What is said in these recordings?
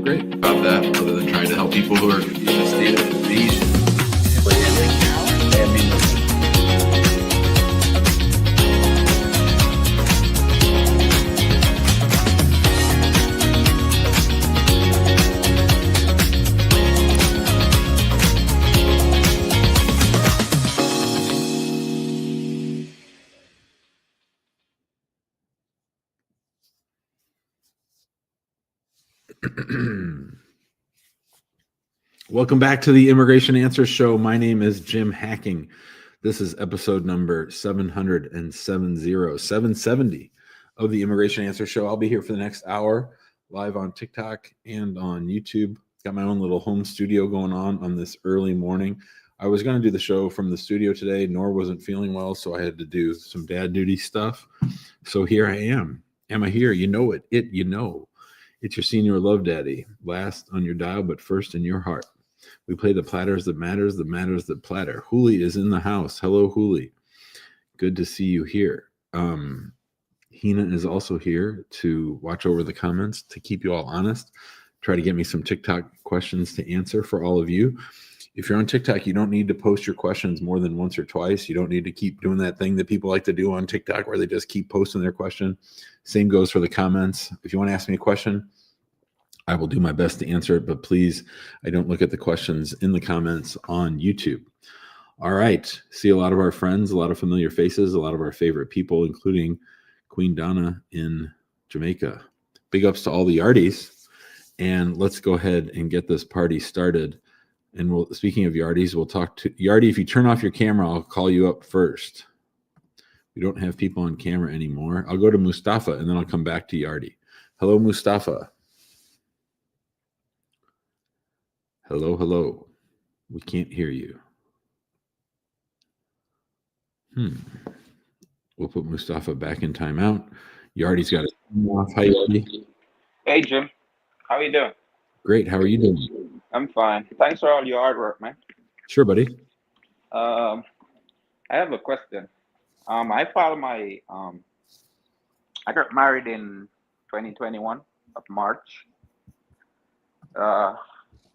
great about that, other than trying to help people who are in a state of invasion. Welcome back to the Immigration Answers Show. My name is Jim Hacking. This is episode number 770 of the Immigration Answers Show. I'll be here for the next hour, live on TikTok and on YouTube. Got my own little home studio going on this early morning. I was going to do the show from the studio today. Nor wasn't feeling well, so I had to do some dad duty stuff. So here I am. Am I here? You know it. You know. It's your senior love daddy. Last on your dial, but first in your heart. We play the platters that matters, the matters that platter. Hooli is in the house. Hello, Hooli. Good to see you here. Hina is also here to watch over the comments, to keep you all honest. Try to get me some TikTok questions to answer for all of you. If you're on TikTok, you don't need to post your questions more than once or twice. You don't need to keep doing that thing that people like to do on TikTok where they just keep posting their question. Same goes for the comments. If you want to ask me a question, I will do my best to answer it, but please, I don't look at the questions in the comments on YouTube. All right. See a lot of our friends, a lot of familiar faces, a lot of our favorite people, including Queen Donna in Jamaica. Big ups to all the Yardies. And let's go ahead and get this party started. And speaking of Yardies, we'll talk to Yardi. If you turn off your camera, I'll call you up first. We don't have people on camera anymore. I'll go to Mustafa and then I'll come back to Yardi. Hello, Mustafa. Hello, hello. We can't hear you. We'll put Mustafa back in timeout. Yardi's got his phone off. Hi, Yardi. Hey, Jim. How are you doing? Great. How are you doing? I'm fine. Thanks for all your hard work, man. Sure, buddy. I have a question. I filed my, I got married in 2021 of March.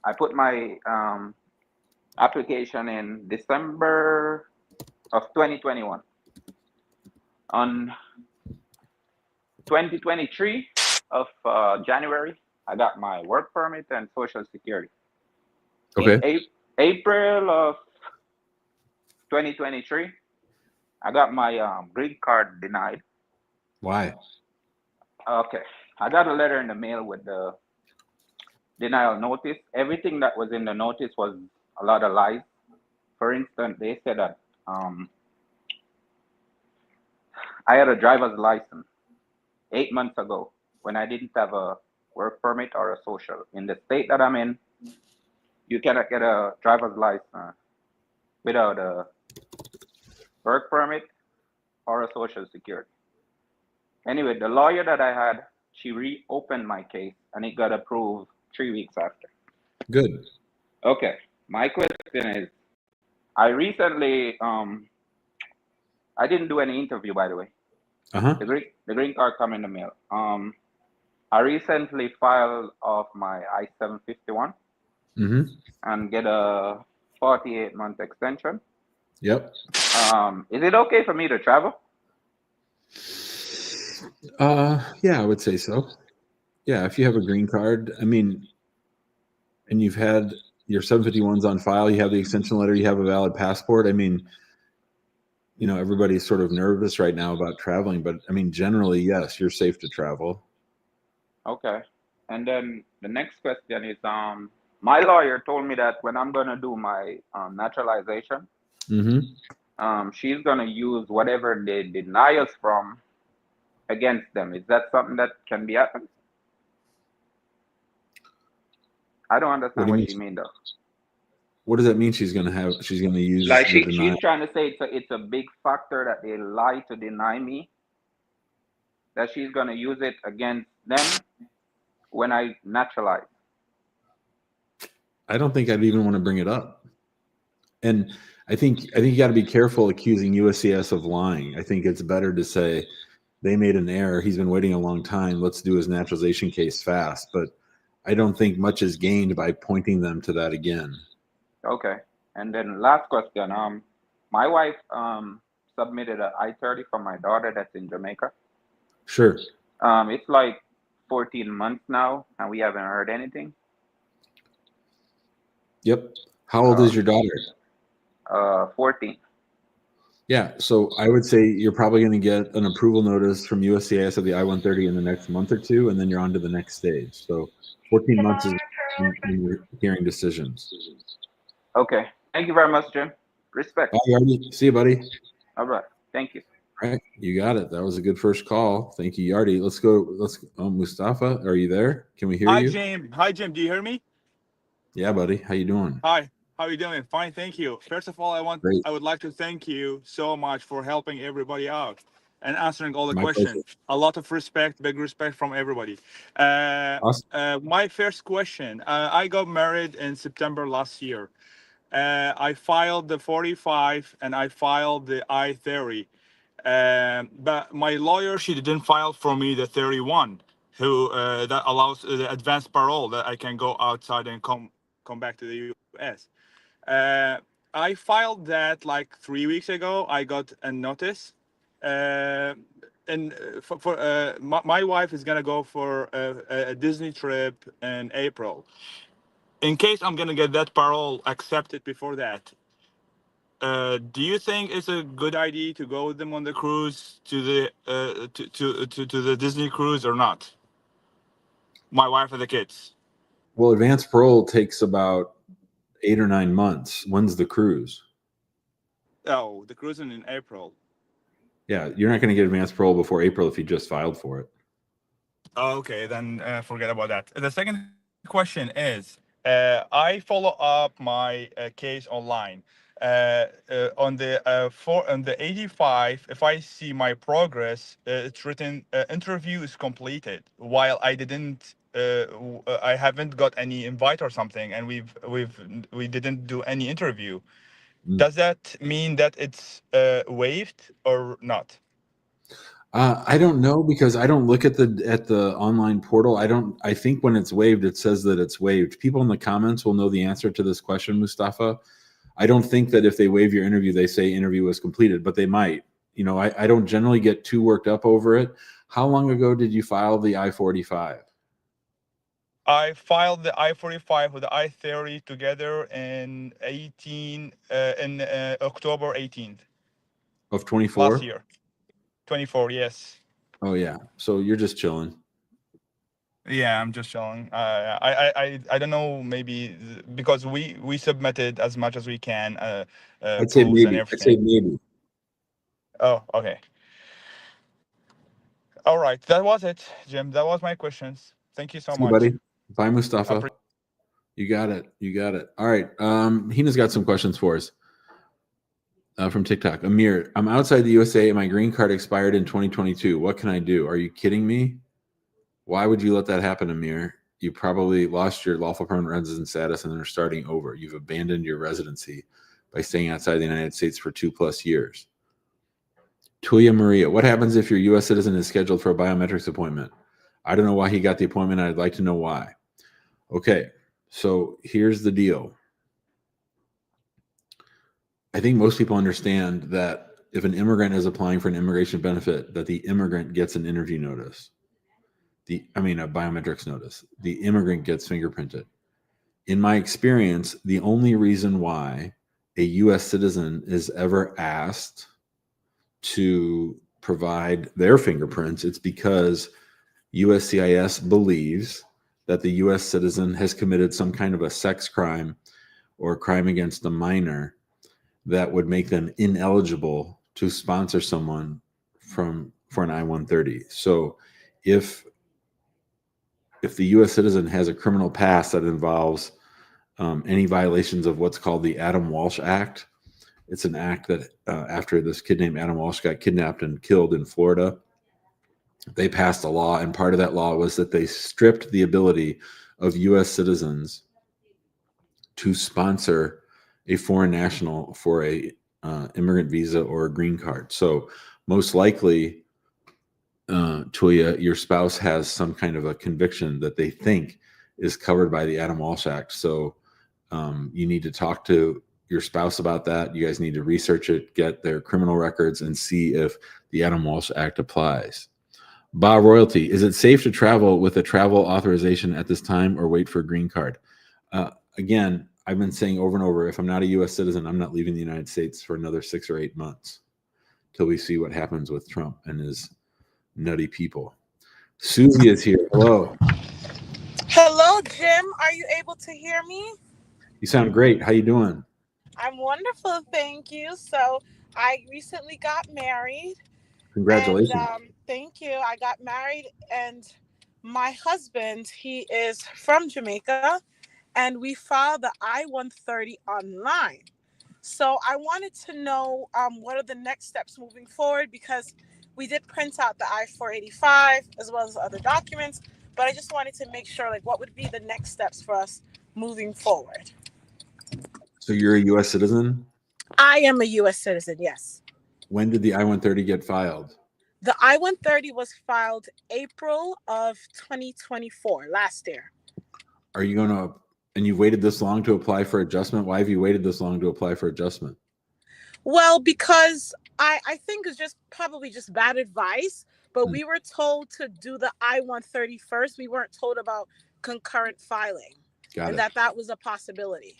I put my application in December of 2021. On 2023 of January, I got my work permit and Social Security. Okay. In April of 2023, I got my green card denied. Why? Okay. I got a letter in the mail with the denial notice. Everything that was in the notice was a lot of lies. For instance, they said that I had a driver's license 8 months ago when I didn't have a work permit or a social. In the state that I'm in, you cannot get a driver's license without a work permit or a social security. Anyway, the lawyer that I had, she reopened my case and it got approved 3 weeks after. Good. Okay. My question is, I recently, I didn't do any interview, by the way. Uh-huh. The green card come in the mail. I recently filed off my I-751 and get a 48-month extension. Yep. Is it okay for me to travel? Yeah, I would say so. Yeah, if you have a green card, I mean, and you've had your 751s on file, you have the extension letter, you have a valid passport. I mean, you know, everybody's sort of nervous right now about traveling, but I mean, generally, yes, you're safe to travel. Okay. And then the next question is, my lawyer told me that when I'm going to do my naturalization, she's going to use whatever they deny us from against them. Is that something that can be happened? I don't understand what you mean, though. What does that mean? She's going to use like she's trying to say it's a big factor that they lie to deny me, that she's going to use it against them when I naturalize. I don't think I'd even want to bring it up. And I think you got to be careful accusing USCIS of lying. I think it's better to say they made an error. He's been waiting a long time. Let's do his naturalization case fast. But I don't think much is gained by pointing them to that again. Okay. And then last question. My wife submitted an I-30 for my daughter that's in Jamaica. Sure. It's like 14 months now, and we haven't heard anything. Yep. How old is your daughter? 14. Yeah, so I would say you're probably going to get an approval notice from USCIS of the I-130 in the next month or two, and then you're on to the next stage. So 14 months is when you're hearing decisions. Okay. Thank you very much, Jim. Respect. Bye, Yardi. See you, buddy. All right. Thank you. All right, you got it. That was a good first call. Thank you, Yardi. Let's go. Mustafa, are you there? Can we hear Hi, you? Jim. Hi, Jim. Do you hear me? Yeah, buddy. How you doing? Hi. How are you doing? Fine, thank you. First of all, Great. I would like to thank you so much for helping everybody out and answering all the My questions. pleasure. A lot of respect, big respect from everybody. Awesome. My first question, I got married in September last year. I filed the 45 and I filed the I-30. But my lawyer, she didn't file for me the 31, who that allows the advanced parole that I can go outside and come back to the U.S. I filed that like 3 weeks ago. I got a notice, and my wife is gonna go for a Disney trip in April. In case I'm gonna get that parole accepted before that, do you think it's a good idea to go with them on the cruise to the to the Disney cruise or not? My wife and the kids. Well, advanced parole takes about 8 or 9 months. When's the cruise? Oh, the cruising in April. Yeah, you're not going to get advanced parole before April if you just filed for it. Oh, okay, then forget about that. The second question is, I follow up my case online. On the 85, if I see my progress, it's written interview is completed. While I didn't, I haven't got any invite or something, and we didn't do any interview. Does that mean that it's waived or not? I don't know because I don't look at the online portal. I think when it's waived, it says that it's waived. People in the comments will know the answer to this question, Mustafa. I don't think that if they waive your interview, they say interview was completed, but they might. You know, I don't generally get too worked up over it. How long ago did you file the I-45? I filed the I-45 with the I-30 together in October 18th Of 24? last year. 24, yes. Oh yeah. So you're just chilling. Yeah, I'm just showing. I don't know, maybe because we submitted as much as we can, I'd say proofs and maybe. I'd say everything. maybe. Oh, okay. All right, that was it, Jim. That was my questions. Thank you so See you, much. buddy. Bye, Mustafa. You got it. You got it. All right. Hina's got some questions for us from TikTok. Amir, I'm outside the USA and my green card expired in 2022. What can I do? Are you kidding me? Why would you let that happen, Amir? You probably lost your lawful permanent resident status and are starting over. You've abandoned your residency by staying outside the United States for 2+ years. Tulia Maria, what happens if your U.S. citizen is scheduled for a biometrics appointment? I don't know why he got the appointment. I'd like to know why. Okay, so here's the deal. I think most people understand that if an immigrant is applying for an immigration benefit, that the immigrant gets an interview notice. A biometrics notice. The immigrant gets fingerprinted. In my experience, the only reason why a U.S. citizen is ever asked to provide their fingerprints, it's because USCIS believes that the U.S. citizen has committed some kind of a sex crime or a crime against a minor that would make them ineligible to sponsor someone for an I-130. So if the U.S. citizen has a criminal past that involves any violations of what's called the Adam Walsh Act, it's an act that after this kid named Adam Walsh got kidnapped and killed in Florida, they passed a law, and part of that law was that they stripped the ability of U.S. citizens to sponsor a foreign national for a immigrant visa or a green card. So most likely, Tulia, your spouse has some kind of a conviction that they think is covered by the Adam Walsh Act. So you need to talk to your spouse about that. You guys need to research it, get their criminal records, and see if the Adam Walsh Act applies. Bob Royalty, is it safe to travel with a travel authorization at this time or wait for a green card? Again, I've been saying over and over, if I'm not a U.S. citizen, I'm not leaving the United States for another 6 or 8 months till we see what happens with Trump and his nutty people. Susie is here. Hello. Hello, Jim. Are you able to hear me? You sound great. How you doing? I'm wonderful, thank you. So I recently got married. Congratulations. And, thank you. I got married, and my husband, he is from Jamaica, and we filed the I-130 online. So I wanted to know what are the next steps moving forward, because we did print out the I-485 as well as other documents, but I just wanted to make sure, like, what would be the next steps for us moving forward. So you're a U.S. citizen? I am a U.S. citizen, yes. When did the I-130 get filed? The I-130 was filed April of 2024, last year. Are you going to, and you waited this long to apply for adjustment? Why have you waited this long to apply for adjustment? Well, because I think it's just probably just bad advice, but we were told to do the I-130 first. We weren't told about concurrent filing. Got it. That was a possibility.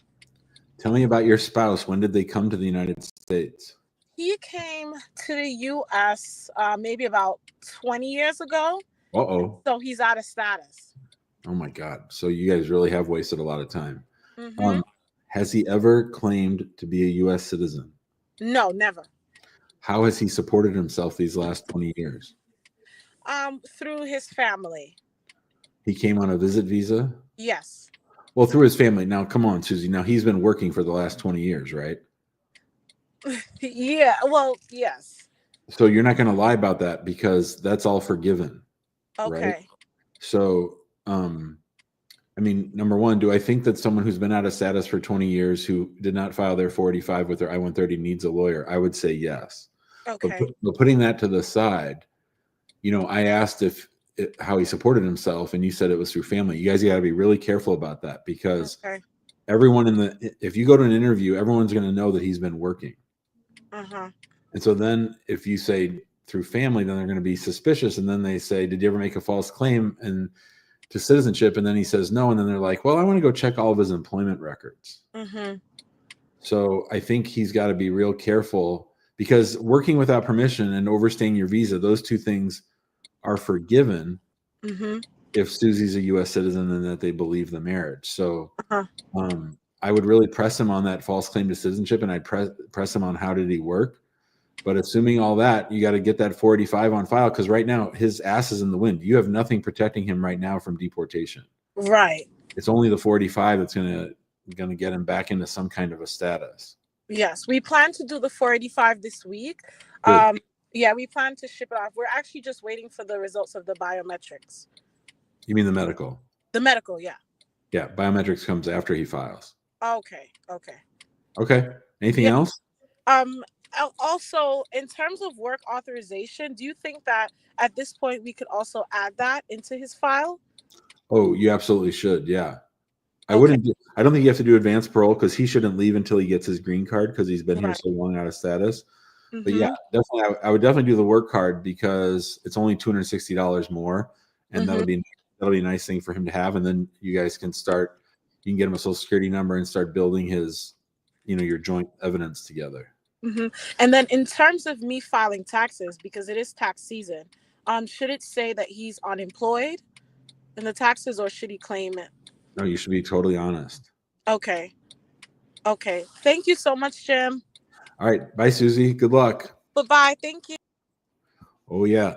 Tell me about your spouse. When did they come to the United States? He came to the U.S. Maybe about 20 years ago. Uh-oh. So he's out of status. Oh, my God. So you guys really have wasted a lot of time. Mm-hmm. Has he ever claimed to be a U.S. citizen? No, never. How has he supported himself these last 20 years? Through his family. He came on a visit visa? Yes. Well, through his family. Now, come on, Susie. Now, he's been working for the last 20 years, right? Yeah, well, yes. So you're not going to lie about that, because that's all forgiven. Okay. Right? So, I mean, number one, do I think that someone who's been out of status for 20 years who did not file their 485 with their I-130 needs a lawyer? I would say yes. Okay. But putting that to the side, I asked how he supported himself, and you said it was through family. You guys got to be really careful about that, because everyone if you go to an interview, everyone's going to know that he's been working. Uh-huh. And so then if you say through family, then they're going to be suspicious. And then they say, did you ever make a false claim to citizenship? And then he says no. And then they're like, well, I want to go check all of his employment records. Mm-hmm. So I think he's got to be real careful, because working without permission and overstaying your visa, those two things are forgiven if Susie's a U.S. citizen and that they believe the marriage. So I would really press him on that false claim to citizenship, and I'd press him on how did he work. But assuming all that, you got to get that 485 on file, because right now his ass is in the wind. You have nothing protecting him right now from deportation. Right. It's only the 485 that's going to get him back into some kind of a status. Yes, we plan to do the 485 this week. Yeah, we plan to ship it off. We're actually just waiting for the results of the biometrics. You mean the medical? The medical, yeah. Yeah, biometrics comes after he files. Okay. Okay. Anything else? Also, in terms of work authorization, do you think that at this point we could also add that into his file? Oh, you absolutely should. Yeah. I don't think you have to do advanced parole, because he shouldn't leave until he gets his green card, because he's been here so long out of status. But yeah, definitely, I would definitely do the work card, because it's only $260 more, and that'll be a nice thing for him to have. And then you guys can start. You can get him a social security number and start building his, your joint evidence together. And then in terms of me filing taxes, because it is tax season, should it say that he's unemployed in the taxes, or should he claim it? No, you should be totally honest. Okay. Thank you so much, Jim. All right. Bye, Susie. Good luck. Bye-bye. Thank you. Oh, yeah.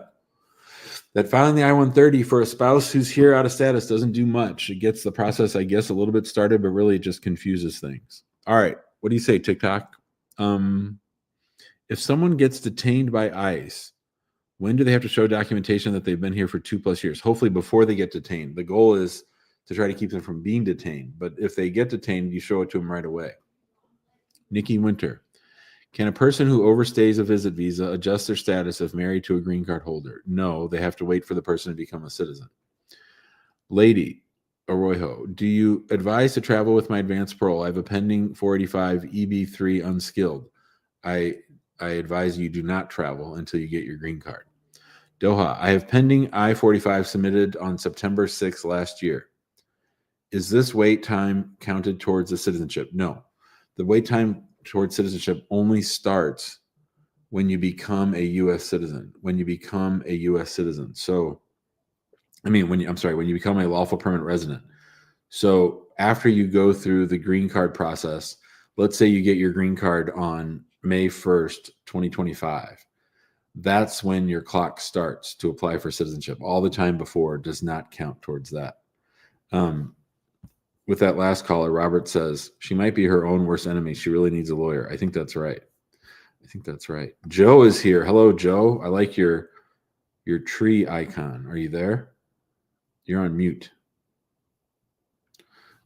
That filing the I-130 for a spouse who's here out of status doesn't do much. It gets the process, I guess, a little bit started, but really it just confuses things. All right. What do you say, TikTok? If someone gets detained by ICE, when do they have to show documentation that they've been here for 2+ years? Hopefully before they get detained. The goal is to try to keep them from being detained. But if they get detained, you show it to them right away. Nikki Winter. Can a person who overstays a visit visa adjust their status if married to a green card holder? No, they have to wait for the person to become a citizen. Lady, Arroyo, do you advise to travel with my advanced parole? I have a pending 485 EB3 unskilled. I advise you do not travel until you get your green card. Doha, I have pending I-45 submitted on September 6th last year. Is this wait time counted towards the citizenship? No. The wait time towards citizenship only starts when you become a U.S. citizen. When you become a U.S. citizen. So, when you become a lawful permanent resident. So after you go through the green card process, let's say you get your green card on May 1st, 2025. That's when your clock starts to apply for citizenship. All the time before does not count towards that. With that last caller, Robert says, she might be her own worst enemy. She really needs a lawyer. I think that's right. Joe is here. Hello, Joe. I like your tree icon. Are you there? You're on mute.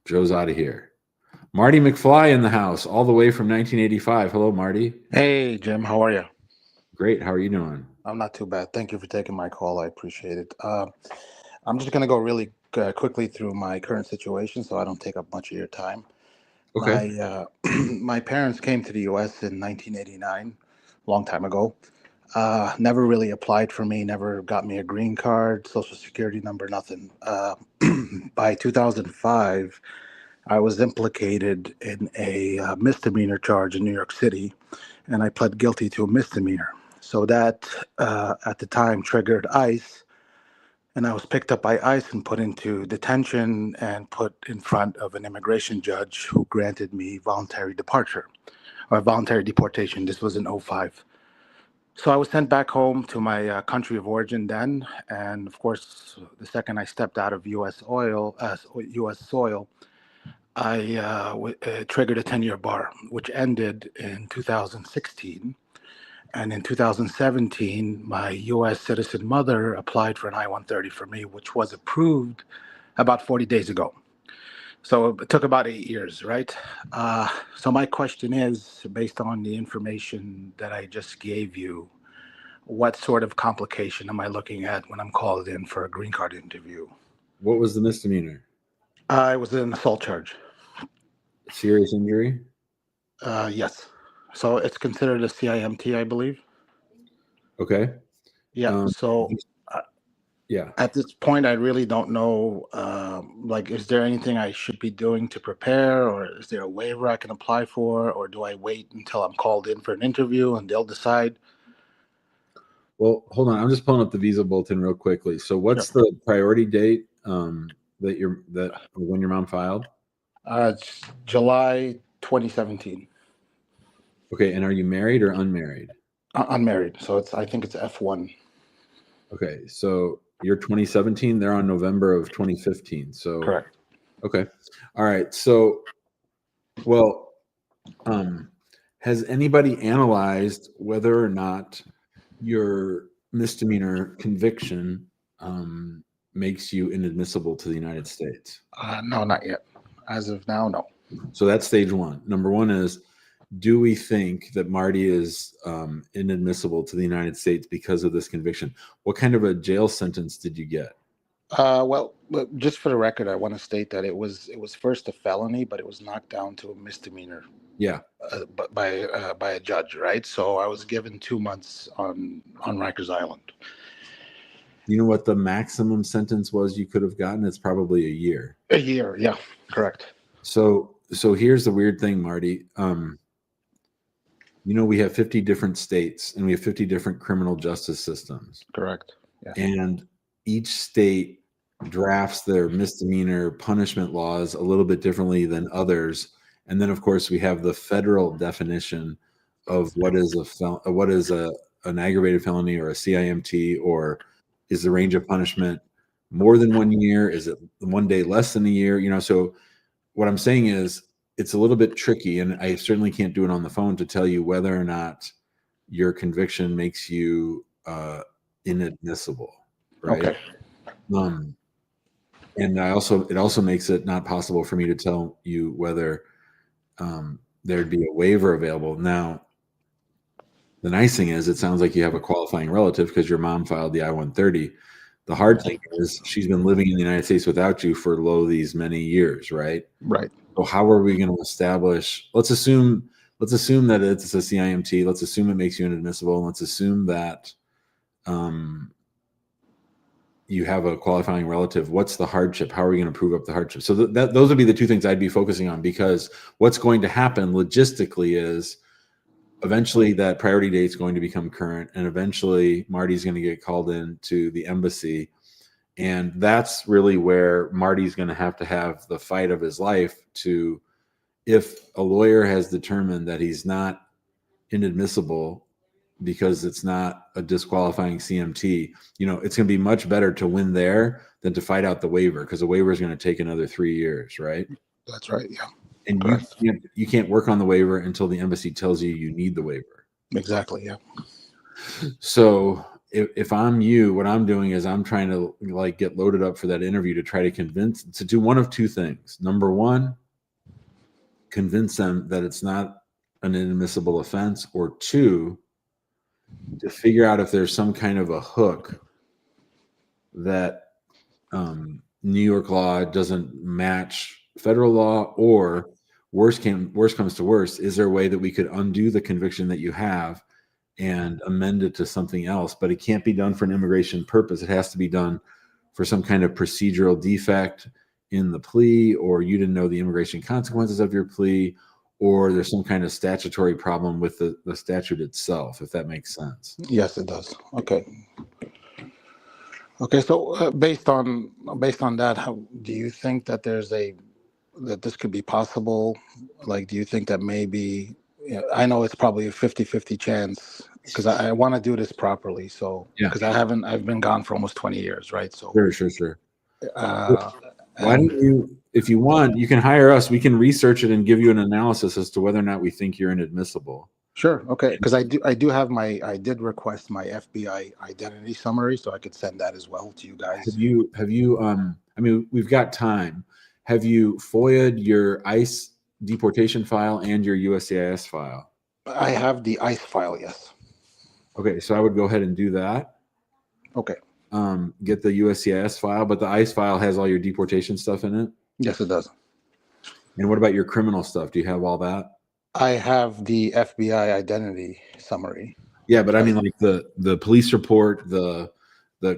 Joe's out of here. Marty McFly in the house, all the way from 1985. Hello, Marty. Hey, Jim. How are you? Great. How are you doing? I'm not too bad. Thank you for taking my call. I appreciate it. I'm just going to go really quickly through my current situation so I don't take up much of your time. Okay. My parents came to the U.S. in 1989, a long time ago. Never really applied for me, never got me a green card, social security number, nothing. By 2005, I was implicated in a misdemeanor charge in New York City, and I pled guilty to a misdemeanor. So that, at the time, triggered ICE, and I was picked up by ICE and put into detention and put in front of an immigration judge who granted me voluntary departure, or voluntary deportation. This was in 2005. So I was sent back home to my country of origin then, and of course, the second I stepped out of U.S. soil, I triggered a 10-year bar, which ended in 2016. And in 2017, my U.S. citizen mother applied for an I-130 for me, which was approved about 40 days ago. So it took about 8 years, right? So my question is, based on the information that I just gave you, what sort of complication am I looking at when I'm called in for a green card interview? What was the misdemeanor? It was an assault charge. Serious injury? Yes. So it's considered a CIMT, I believe. Okay. Yeah. Yeah. At this point, I really don't know. Is there anything I should be doing to prepare, or is there a waiver I can apply for, or do I wait until I'm called in for an interview and they'll decide? Well, hold on. I'm just pulling up the visa bulletin real quickly. So, what's the priority date when your mom filed? It's July 2017. Okay, and are you married or unmarried? Unmarried, so I think it's F1. Okay, so you're 2017. They're on November of 2015. So correct. Okay, all right. So, well, has anybody analyzed whether or not your misdemeanor conviction makes you inadmissible to the United States? No, not yet. As of now, no. So that's stage one. Number one is, do we think that Marty is inadmissible to the United States because of this conviction? What kind of a jail sentence did you get? Well, just for the record, I want to state that it was first a felony, but it was knocked down to a misdemeanor. Yeah. But by a judge, right? So I was given 2 months on Rikers Island. You know what the maximum sentence was you could have gotten? It's probably a year. A year, yeah, correct. So here's the weird thing, Marty. We have 50 different states and we have 50 different criminal justice systems. Correct. Yeah. And each state drafts their misdemeanor punishment laws a little bit differently than others. And then, of course, we have the federal definition of what is an aggravated felony or a CIMT, or is the range of punishment more than 1 year? Is it 1 day less than a year? So what I'm saying is it's a little bit tricky, and I certainly can't do it on the phone to tell you whether or not your conviction makes you inadmissible, right? Okay. And it also makes it not possible for me to tell you whether there'd be a waiver available. Now, the nice thing is, it sounds like you have a qualifying relative because your mom filed the I-130. The hard thing is she's been living in the United States without you for these many years, right? Right. So how are we going to establish? Let's assume that it's a CIMT. Let's assume it makes you inadmissible. And let's assume that you have a qualifying relative. What's the hardship? How are we going to prove up the hardship? So those would be the two things I'd be focusing on, because what's going to happen logistically is eventually that priority date is going to become current, and eventually Marty's going to get called in to the embassy. And that's really where Marty's going to have the fight of his life to, if a lawyer has determined that he's not inadmissible because it's not a disqualifying CMT, it's going to be much better to win there than to fight out the waiver, because the waiver is going to take another 3 years, right? That's right. Yeah. And you can't work on the waiver until the embassy tells you need the waiver. Exactly. Yeah. So if I'm you, what I'm doing is I'm trying to get loaded up for that interview to try to do one of two things. Number one, convince them that it's not an inadmissible offense, or two, to figure out if there's some kind of a hook that New York law doesn't match federal law, or worse comes to worse, is there a way that we could undo the conviction that you have and amend it to something else? But it can't be done for an immigration purpose. It has to be done for some kind of procedural defect in the plea, or you didn't know the immigration consequences of your plea, or there's some kind of statutory problem with the statute itself, if that makes sense. Yes, it does. Okay. Okay. So based on that, how do you think that that this could be possible? Do you think that maybe, I know it's probably a 50-50 chance, because I want to do this properly. So, because I've been gone for almost 20 years, right? So Sure. Why don't you, if you want, you can hire us. We can research it and give you an analysis as to whether or not we think you're inadmissible. Sure. Okay. Because I did request my FBI identity summary, so I could send that as well to you guys. Have you I mean, we've got time. Have you FOIA'd your ICE deportation file and your USCIS file? I have the ICE file, yes. Okay, so I would go ahead and do that. Okay. Get the USCIS file, but the ICE file has all your deportation stuff in it? Yes, it does. And what about your criminal stuff? Do you have all that? I have the FBI identity summary. Yeah, but I mean, the police report, the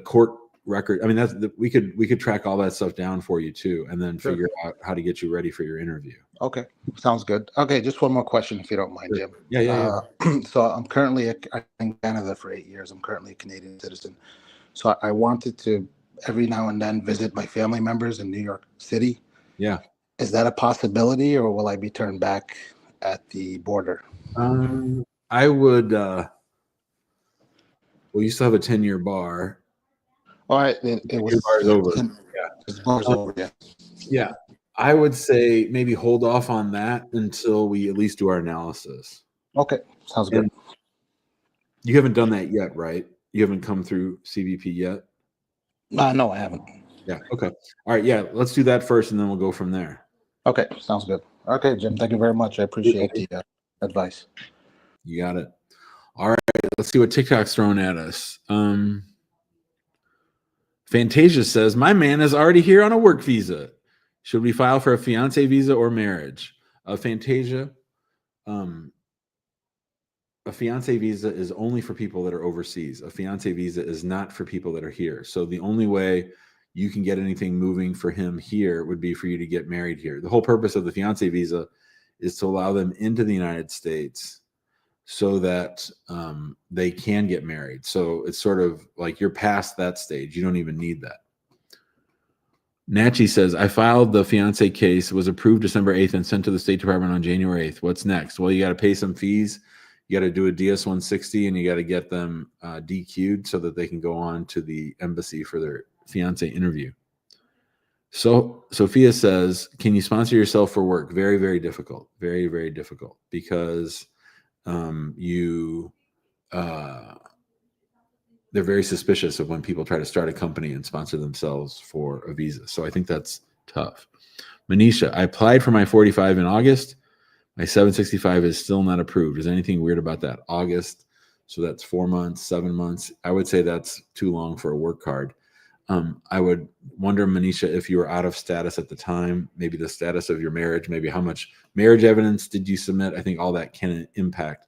court record. I mean, we could track all that stuff down for you too, and then figure out how to get you ready for your interview. Okay, sounds good. Okay, just one more question, if you don't mind, Jim. Yeah. So I'm currently in Canada for 8 years. I'm currently a Canadian citizen. So I wanted to every now and then visit my family members in New York City. Yeah. Is that a possibility, or will I be turned back at the border? I would. Well, you still have a 10-year bar. All right, it was. Bar's over. The bar's over. Yeah. Yeah, I would say maybe hold off on that until we at least do our analysis. Okay, sounds good. And you haven't done that yet, right? You haven't come through CBP yet? No, I haven't. Yeah. Okay. All right. Yeah. Let's do that first, and then we'll go from there. Okay, sounds good. Okay, Jim, thank you very much. I appreciate the advice. You got it. All right. Let's see what TikTok's throwing at us. Fantasia says, my man is already here on a work visa. Should we file for a fiance visa or marriage? Fantasia, a fiance visa is only for people that are overseas. A fiance visa is not for people that are here. So the only way you can get anything moving for him here would be for you to get married here. The whole purpose of the fiance visa is to allow them into the United States so that they can get married. So it's sort of like you're past that stage. You don't even need that. Natchi says, I filed the fiance case, was approved December 8th and sent to the State Department on January 8th. What's next? Well, you got to pay some fees. You got to do a DS-160 and you got to get them DQ'd so that they can go on to the embassy for their fiance interview. So Sophia says, can you sponsor yourself for work? Very, very difficult. Very, very difficult because they're very suspicious of when people try to start a company and sponsor themselves for a visa. So I think that's tough. Manisha, I applied for my 45 in August. My 765 is still not approved. Is anything weird about that? August. So that's 4 months, 7 months. I would say that's too long for a work card. I would wonder, Manisha, if you were out of status at the time, maybe the status of your marriage, maybe how much marriage evidence did you submit? I think all that can impact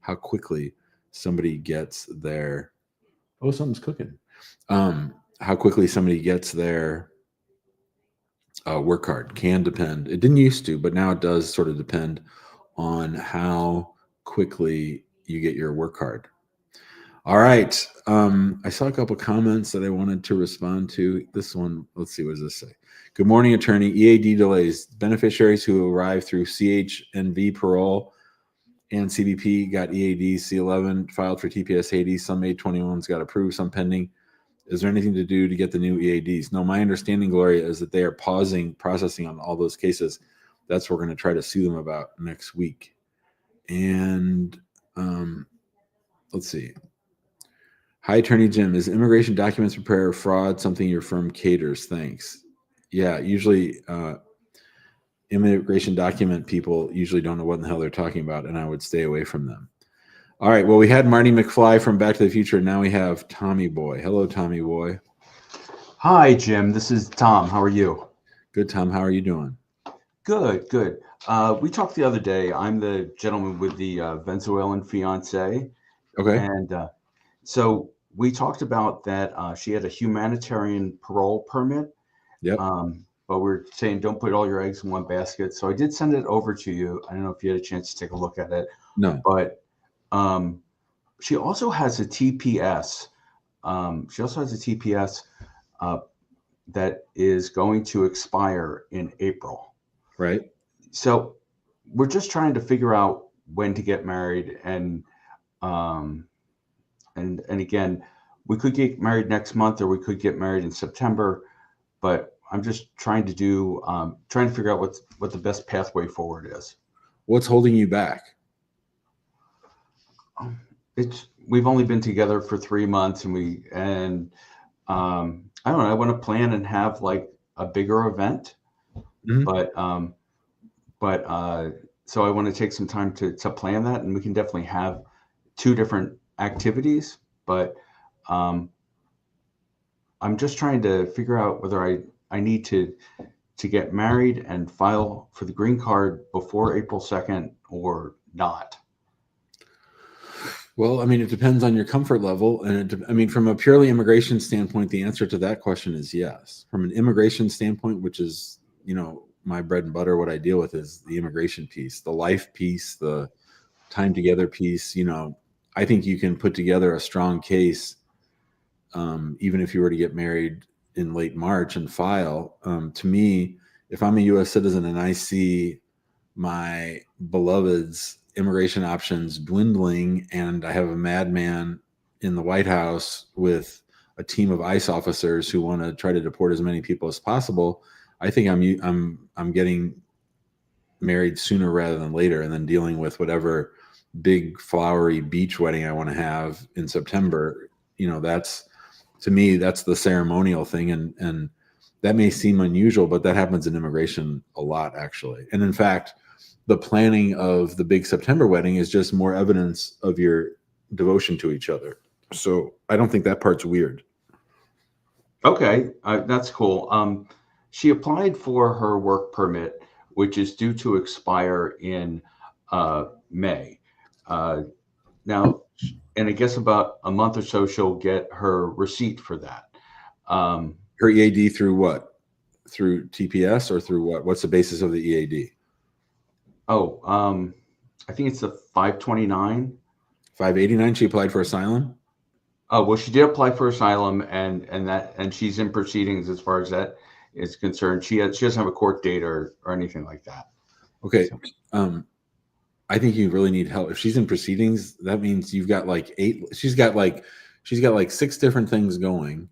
how quickly somebody gets their, oh, something's cooking. How quickly somebody gets their work card can depend. It didn't used to, but now it does sort of depend on how quickly you get your work card. All right. I saw a couple comments that I wanted to respond to. This one, let's see, what does this say? Good morning, attorney. EAD delays. Beneficiaries who arrived through CHNV parole and CBP got EAD. C11 filed for TPS Haiti. Some A21s got approved, some pending. Is there anything to do to get the new EADs? No, my understanding, Gloria, is that they are pausing processing on all those cases. That's what we're going to try to sue them about next week. And let's see. Hi, Attorney Jim. Is immigration documents preparer fraud something your firm caters? Thanks. Yeah, usually immigration document people usually don't know what in the hell they're talking about, and I would stay away from them. All right, well, we had Marty McFly from Back to the Future. Now we have Tommy Boy. Hello, Tommy Boy. Hi, Jim. This is Tom. How are you? Good, Tom. How are you doing? Good, good. We talked the other day. I'm the gentleman with the Venezuelan fiance. Okay. And so we talked about that she had a humanitarian parole permit. Yep. But we're saying don't put all your eggs in one basket. So I did send it over to you. I don't know if you had a chance to take a look at it. No. But she also has a TPS. That is going to expire in April. Right. So we're just trying to figure out when to get married, and again, we could get married next month or we could get married in September, but I'm just trying to figure out what the best pathway forward is. What's holding you back? We've only been together for 3 months, and I don't know. I want to plan and have like a bigger event, Mm-hmm. So I want to take some time to plan that, and we can definitely have 2 different activities. But I'm just trying to figure out whether I need to get married and file for the green card before April 2nd or not. Well, I mean, it depends on your comfort level. And from a purely immigration standpoint, the answer to that question is yes. From an immigration standpoint, which is, my bread and butter, what I deal with is the immigration piece, the life piece, the time together piece. I think you can put together a strong case, even if you were to get married in late March and file. To me, if I'm a U.S. citizen and I see my beloved's immigration options dwindling, and I have a madman in the White House with a team of ICE officers who want to try to deport as many people as possible, I think I'm getting married sooner rather than later, and then dealing with whatever big flowery beach wedding I want to have in September. That's, to me, that's the ceremonial thing, and that may seem unusual, but that happens in immigration a lot, actually. And in fact, the planning of the big September wedding is just more evidence of your devotion to each other. So I don't think that part's weird. Okay, that's cool. She applied for her work permit, which is due to expire in May. Now, and I guess about a month or so, she'll get her receipt for that. Her EAD through what? Through TPS or through what? What's the basis of the EAD? Oh, I think it's the 529. 589. She applied for asylum. Oh, well, she did apply for asylum, and she's in proceedings as far as that is concerned. She doesn't have a court date or anything like that. Okay. I think you really need help. If she's in proceedings, that means you've got like 8. She's got like 6 different things going.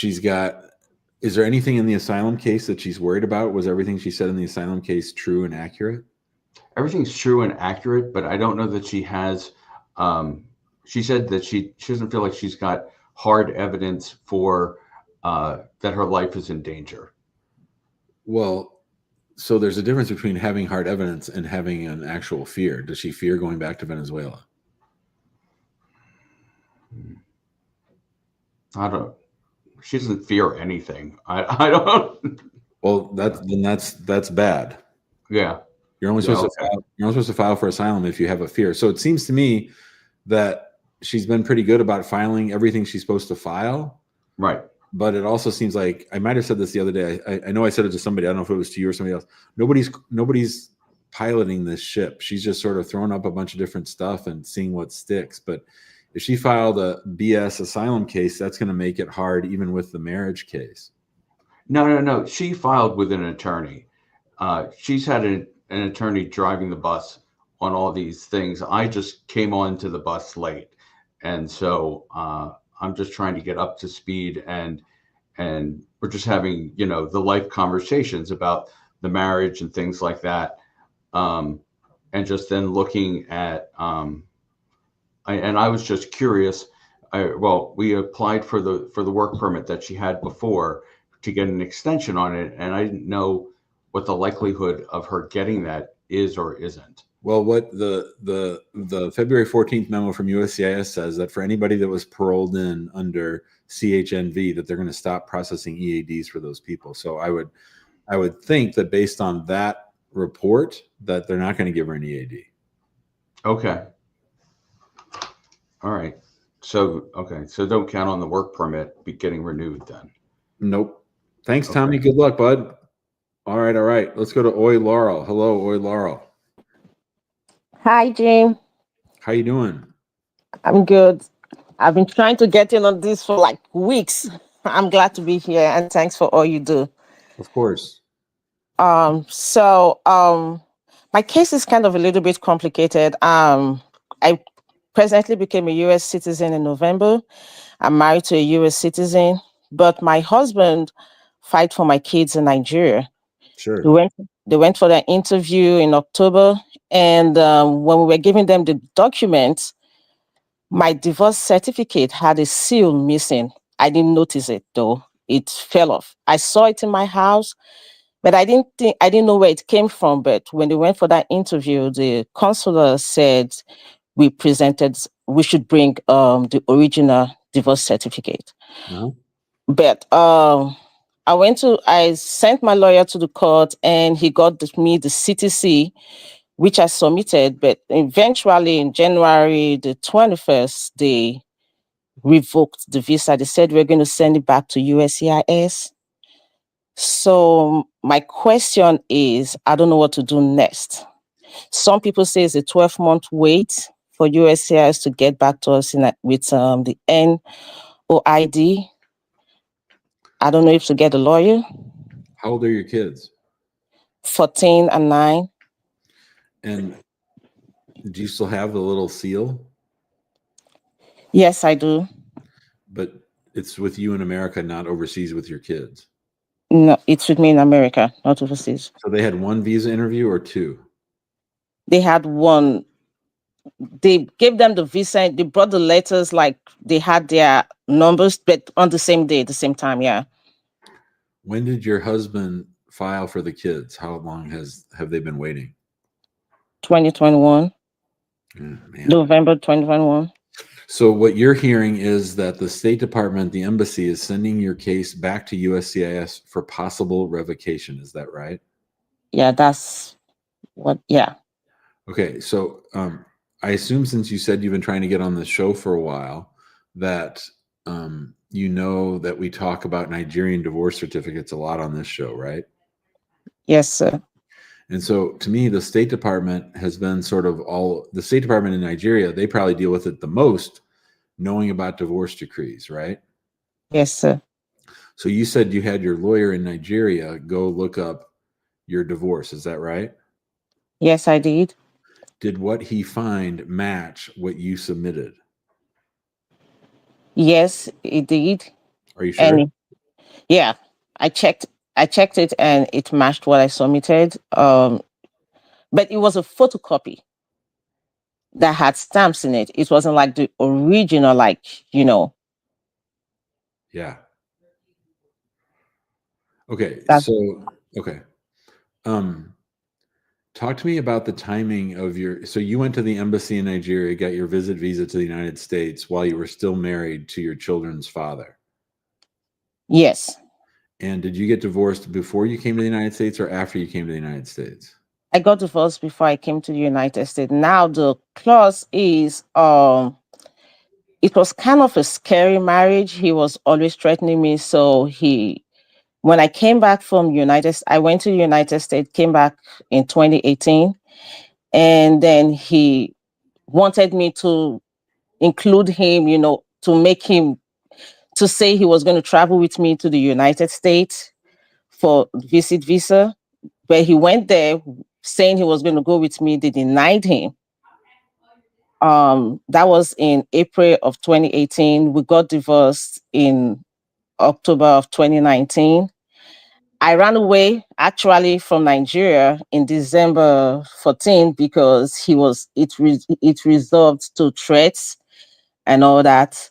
Is there anything in the asylum case that she's worried about? Was everything she said in the asylum case true and accurate? Everything's true and accurate, but I don't know that she has. She said that she doesn't feel like she's got hard evidence for that her life is in danger. Well, so there's a difference between having hard evidence and having an actual fear. Does she fear going back to Venezuela? she doesn't fear anything. I don't. Well, that's bad. Yeah. You're only Yeah, supposed to file, you're only supposed to file for asylum if you have a fear. So it seems to me that she's been pretty good about filing everything she's supposed to file. Right. But it also seems like, I might have said this the other day. I know I said it to somebody. I don't know if it was to you or somebody else. Nobody's piloting this ship. She's just sort of throwing up a bunch of different stuff and seeing what sticks. But if she filed a BS asylum case, that's going to make it hard, even with the marriage case. No. She filed with an attorney. She's had an attorney driving the bus on all these things. I just came onto the bus late, and so I'm just trying to get up to speed, and we're just having the life conversations about the marriage and things like that, and just then looking at I was just curious. We applied for the work permit that she had before to get an extension on it, and I didn't know what the likelihood of her getting that is or isn't. Well, what the February 14th memo from USCIS says that for anybody that was paroled in under CHNV, that they're going to stop processing EADs for those people. So I would think that based on that report that they're not going to give her an EAD. Okay. All right. So don't count on the work permit be getting renewed then. Nope. Thanks, Okay. Tommy. Good luck, bud. All right. Let's go to Oi Laurel. Hello, Oi Laurel. Hi, Jim. How you doing? I'm good. I've been trying to get in on this for like weeks. I'm glad to be here, and thanks for all you do. Of course. My case is kind of a little bit complicated. I presently became a U.S. citizen in November. I'm married to a U.S. citizen, but my husband fight for my kids in Nigeria. Sure. They went for their interview in October, and when we were giving them the documents, my divorce certificate had a seal missing. I didn't notice it though. It fell off. I saw it in my house, but I didn't know where it came from. But when they went for that interview, the consular said we should bring the original divorce certificate. Uh-huh. But I sent my lawyer to the court, and he got me the CTC, which I submitted. But eventually, in January the 21st, they revoked the visa. They said we're going to send it back to USCIS. So my question is, I don't know what to do next. Some people say it's a 12-month wait for USCIS to get back to us with the NOID. I don't know if to get a lawyer. How old are your kids? 14 and 9. And do you still have the little seal? Yes, I do. But it's with you in America, not overseas with your kids. No, it's with me in America, not overseas. So they had one visa interview or two? They had one. They gave them the visa. They brought the letters, like they had their numbers, but on the same day, the same time. Yeah. When did your husband file for the kids? How long have they been waiting? 2021. Man. November 2021. So what you're hearing is that the State Department, the embassy, is sending your case back to USCIS for possible revocation. Is that right? Yeah, that's what. Yeah. Okay, so I assume since you said you've been trying to get on the show for a while, that you know that we talk about Nigerian divorce certificates a lot on this show, right? Yes, sir. And so to me, the State Department has been the State Department in Nigeria, they probably deal with it the most, knowing about divorce decrees, right? Yes, sir. So you said you had your lawyer in Nigeria go look up your divorce. Is that right? Yes, I did. Did what he find match what you submitted? Yes, it did. Are you sure? And yeah, I checked it, and it matched what I submitted. But it was a photocopy that had stamps in it. It wasn't like the original, Yeah. Okay. Okay. Talk to me about the timing of so you went to the embassy in Nigeria, got your visit visa to the United States while you were still married to your children's father. Yes. And did you get divorced before you came to the United States or after you came to the United States? I got divorced before I came to the United States. Now the clause is it was kind of a scary marriage. He was always threatening me. So when I came back from I went to the United States, came back in 2018, and then he wanted me to include him, to say he was going to travel with me to the United States for visit visa. But he went there saying he was going to go with me. They denied him. That was in April of 2018. We got divorced in October of 2019. I ran away actually from Nigeria in December 14 because it resolved to threats and all that.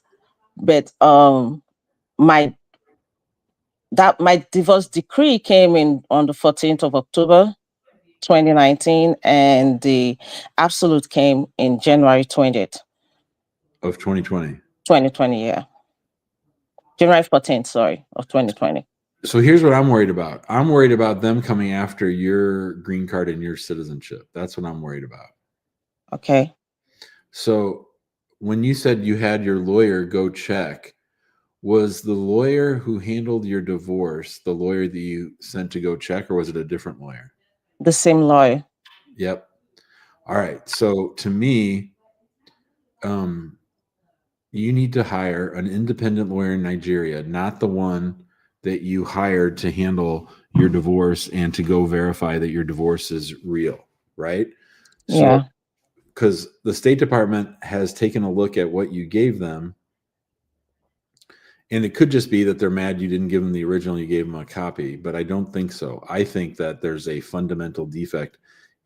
But my divorce decree came in on the 14th of October 2019, and the absolute came in January 20th. Of 2020. 2020, yeah. January 14th, sorry, of 2020. So here's what I'm worried about. I'm worried about them coming after your green card and your citizenship. That's what I'm worried about. Okay. So when you said you had your lawyer go check, was the lawyer who handled your divorce the lawyer that you sent to go check, or was it a different lawyer? The same lawyer. Yep. All right. So to me, you need to hire an independent lawyer in Nigeria, not the one that you hired to handle your divorce and to go verify that your divorce is real, right? Yeah. So, because the State Department has taken a look at what you gave them, and it could just be that they're mad you didn't give them the original, you gave them a copy, but I don't think so. I think that there's a fundamental defect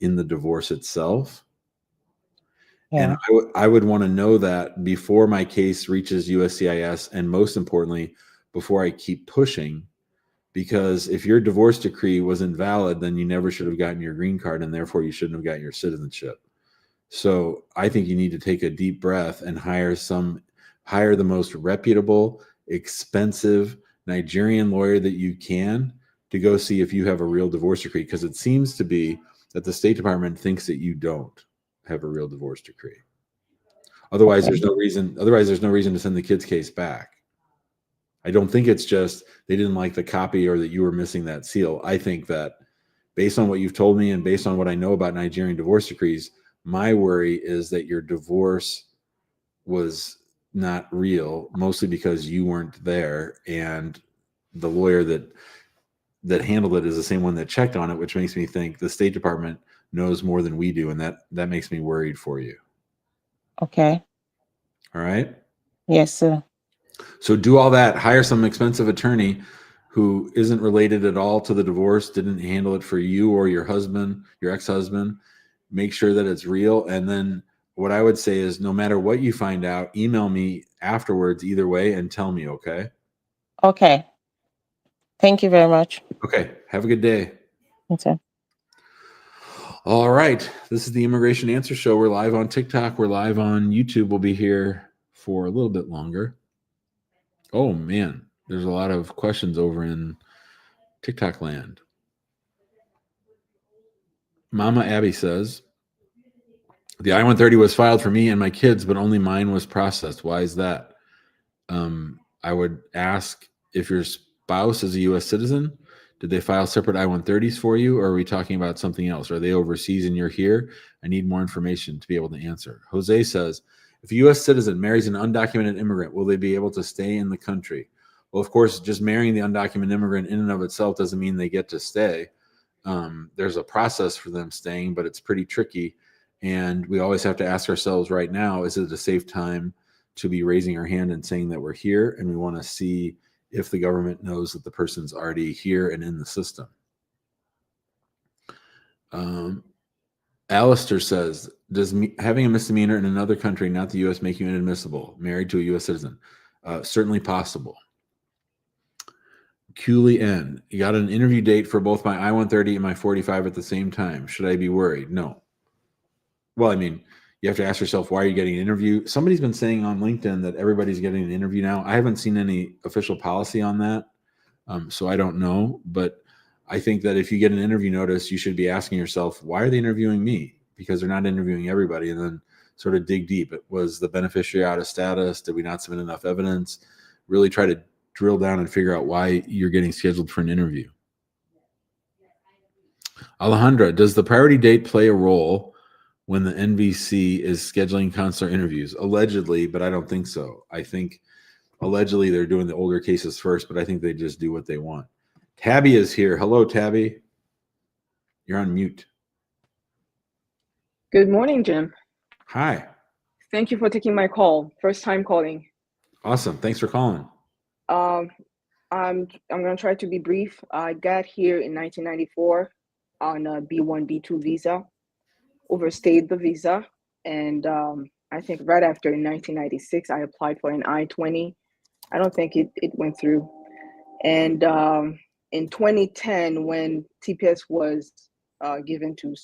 in the divorce itself. Yeah. And I would want to know that before my case reaches USCIS, and most importantly, before I keep pushing, because if your divorce decree was invalid, then you never should have gotten your green card, and therefore you shouldn't have gotten your citizenship. So I think you need to take a deep breath and hire the most reputable, expensive Nigerian lawyer that you can to go see if you have a real divorce decree, because it seems to be that the State Department thinks that you don't have a real divorce decree. Otherwise, there's no reason to send the kid's case back. I don't think it's just they didn't like the copy or that you were missing that seal. I think that based on what you've told me and based on what I know about Nigerian divorce decrees, my worry is that your divorce was not real, mostly because you weren't there, and the lawyer that handled it is the same one that checked on it, which makes me think the State Department knows more than we do, and that makes me worried for you. Okay. All right? Yes, sir. So do all that, hire some expensive attorney who isn't related at all to the divorce, didn't handle it for you or your husband, your ex-husband. Make sure that it's real. And then what I would say is no matter what you find out, email me afterwards either way and tell me, okay? Okay. Thank you very much. Okay. Have a good day. Okay. All right. This is the Immigration Answer Show. We're live on TikTok. We're live on YouTube. We'll be here for a little bit longer. Oh, man. There's a lot of questions over in TikTok land. Mama Abby says, the I-130 was filed for me and my kids, but only mine was processed. Why is that? I would ask if your spouse is a U.S. citizen, did they file separate I-130s for you, or are we talking about something else? Are they overseas and you're here? I need more information to be able to answer. Jose says, if a U.S. citizen marries an undocumented immigrant, will they be able to stay in the country? Well, of course, just marrying the undocumented immigrant in and of itself doesn't mean they get to stay. There's a process for them staying, but it's pretty tricky. And we always have to ask ourselves right now, is it a safe time to be raising our hand and saying that we're here? And we want to see if the government knows that the person's already here and in the system. Alistair says, does having a misdemeanor in another country, not the U.S., make you inadmissible, married to a U.S. citizen? Certainly possible. Cooley N. You got an interview date for both my I-130 and my 45 at the same time. Should I be worried? No. Well, I mean, you have to ask yourself, why are you getting an interview? Somebody's been saying on LinkedIn that everybody's getting an interview now. I haven't seen any official policy on that. So I don't know, but I think that if you get an interview notice, you should be asking yourself, why are they interviewing me? Because they're not interviewing everybody. And then sort of dig deep. Was the beneficiary out of status? Did we not submit enough evidence? Really try to drill down and figure out why you're getting scheduled for an interview. Alejandra, does the priority date play a role when the NVC is scheduling consular interviews? Allegedly, but I don't think so. I think allegedly they're doing the older cases first, but I think they just do what they want. Tabby is here. Hello, Tabby. You're on mute. Good morning, Jim. Hi. Thank you for taking my call. First time calling. Awesome. Thanks for calling. I'm going to try to be brief. I got here in 1994 on a B1, B2 visa, overstayed the visa, and I think right after in 1996, I applied for an I-20. I don't think it went through. And in 2010, when TPS was given to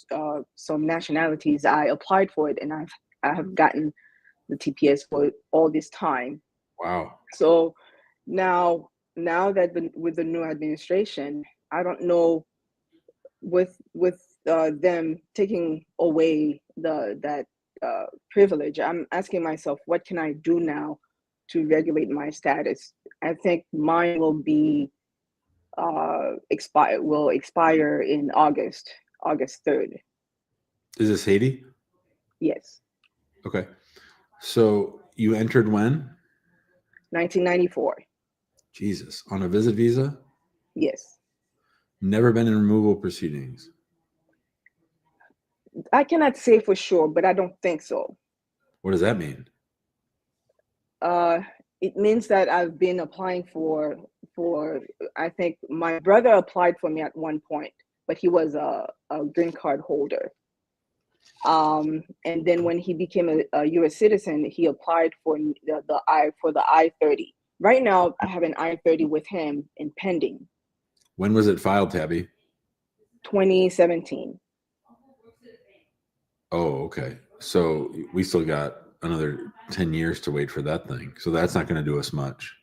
some nationalities, I applied for it, and I have gotten the TPS for all this time. Wow. So now that with the new administration, I don't know, with them taking away that privilege, I'm asking myself, what can I do now to regulate my status? I think mine will be expire in August 3rd. Is this Haiti? Yes. Okay. So you entered when? 1994. Jesus. On a visit visa? Yes. Never been in removal proceedings? I cannot say for sure, but I don't think so. What does that mean? It means that I've been applying for I think my brother applied for me at one point, but he was a green card holder. And then when he became a U.S. citizen, he applied for the I-30. Right now, I have an I-30 with him in pending. When was it filed, Tabby? 2017. Oh, okay. So we still got another 10 years to wait for that thing. So that's not going to do us much.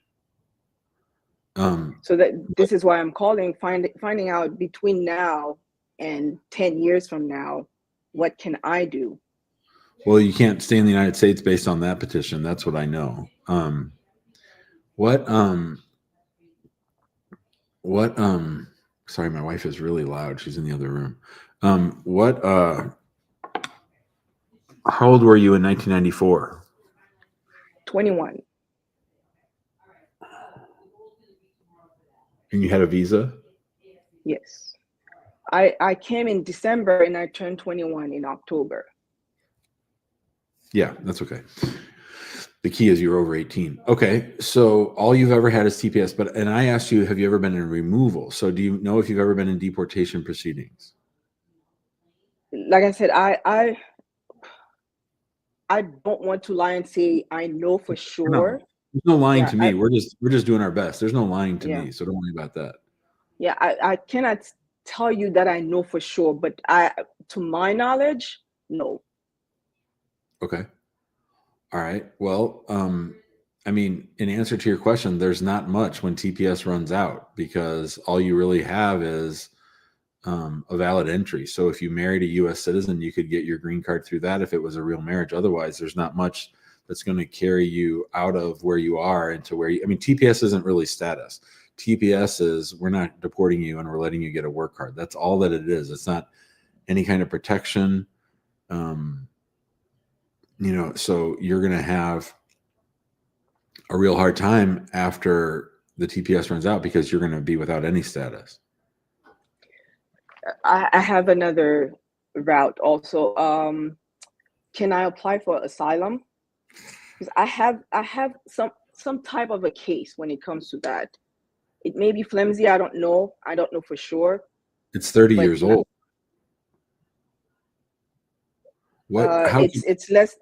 So this is why I'm calling, finding out between now and 10 years from now, what can I do? Well, you can't stay in the United States based on that petition. That's what I know. Sorry, my wife is really loud. She's in the other room. How old were you in 1994? 21. And you had a visa? Yes. I came in December and I turned 21 in October. Yeah, that's okay. The key is you're over 18. Okay, so all you've ever had is TPS, and I asked you, have you ever been in removal? So do you know if you've ever been in deportation proceedings? Like I said, I don't want to lie and say I know for sure. There's no lying to me. We're just doing our best. There's no lying to me, so don't worry about that. Yeah, I cannot tell you that I know for sure, but to my knowledge, no. Okay. All right. Well, I mean, in answer to your question, there's not much when TPS runs out because all you really have is a valid entry. So if you married a U.S. citizen, you could get your green card through that if it was a real marriage. Otherwise, there's not much that's going to carry you out of where you are into where you, I mean, TPS isn't really status. TPS is we're not deporting you and we're letting you get a work card. That's all that it is. It's not any kind of protection. So you're going to have a real hard time after the TPS runs out because you're going to be without any status. I have another route also. Can I apply for asylum? Because I have some type of a case when it comes to that. It may be flimsy. I don't know for sure. It's 30 years old. It's less.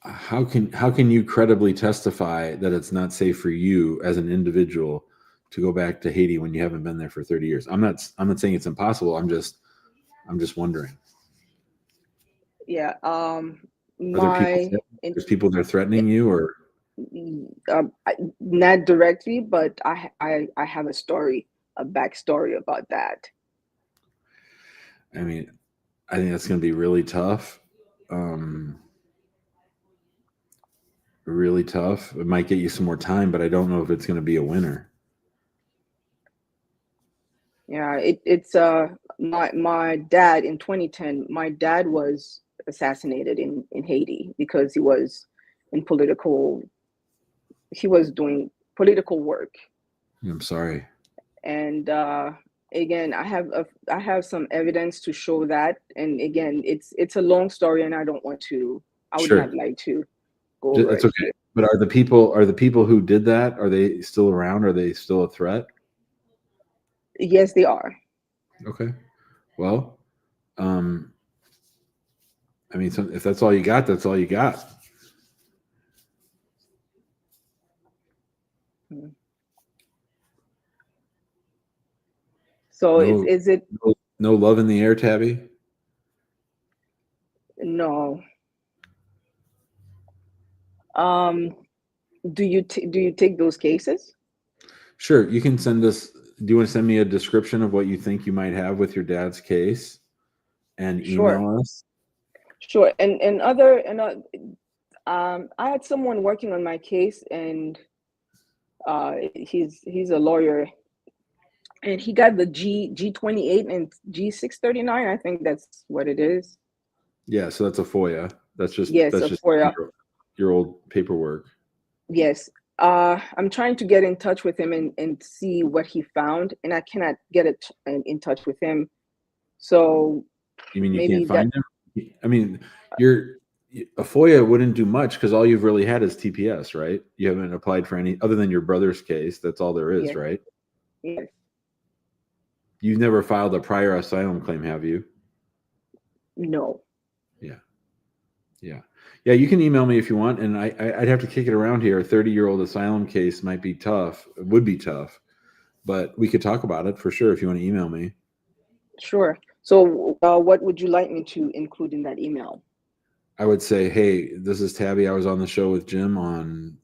How can you credibly testify that it's not safe for you as an individual to go back to Haiti when you haven't been there for 30 years? I'm not saying it's impossible. I'm just wondering. Yeah. There's people that are threatening you, or not directly, but I have a backstory about that. I mean, I think that's going to be really tough. Really tough. It might get you some more time, but I don't know if it's going to be a winner. Yeah, it's my dad in 2010. My dad was assassinated in Haiti because he was doing political work. I'm sorry. And again, I have some evidence to show that. And again, it's a long story, and I would Sure. not like to go over It's it okay. here. But are the people who did that, are they still around? Are they still a threat? Yes, they are. Okay. Well, I mean, if that's all you got, that's all you got. So No, is it no love in the air, Tabby? no? Do you take those cases? Sure. You can send us. Do you want to send me a description of what you think you might have with your dad's case and Sure. email us? Sure. I had someone working on my case, and he's a lawyer, and he got the G28 and G639. I think that's what it is. Yeah. So that's a FOIA. That's just FOIA. your old paperwork. Yes. I'm trying to get in touch with him and see what he found, and I cannot get in touch with him. So You mean you maybe can't find him? I mean, a FOIA wouldn't do much because all you've really had is TPS, right? You haven't applied for any other than your brother's case. That's all there is, Yes. right? Yes. You've never filed a prior asylum claim, have you? No. Yeah. You can email me if you want, and I'd have to kick it around here. A 30-year-old asylum case might be tough. It would be tough, but we could talk about it for sure if you want to email me. Sure. So what would you like me to include in that email? I would say, hey, this is Tabby. I was on the show with Jim on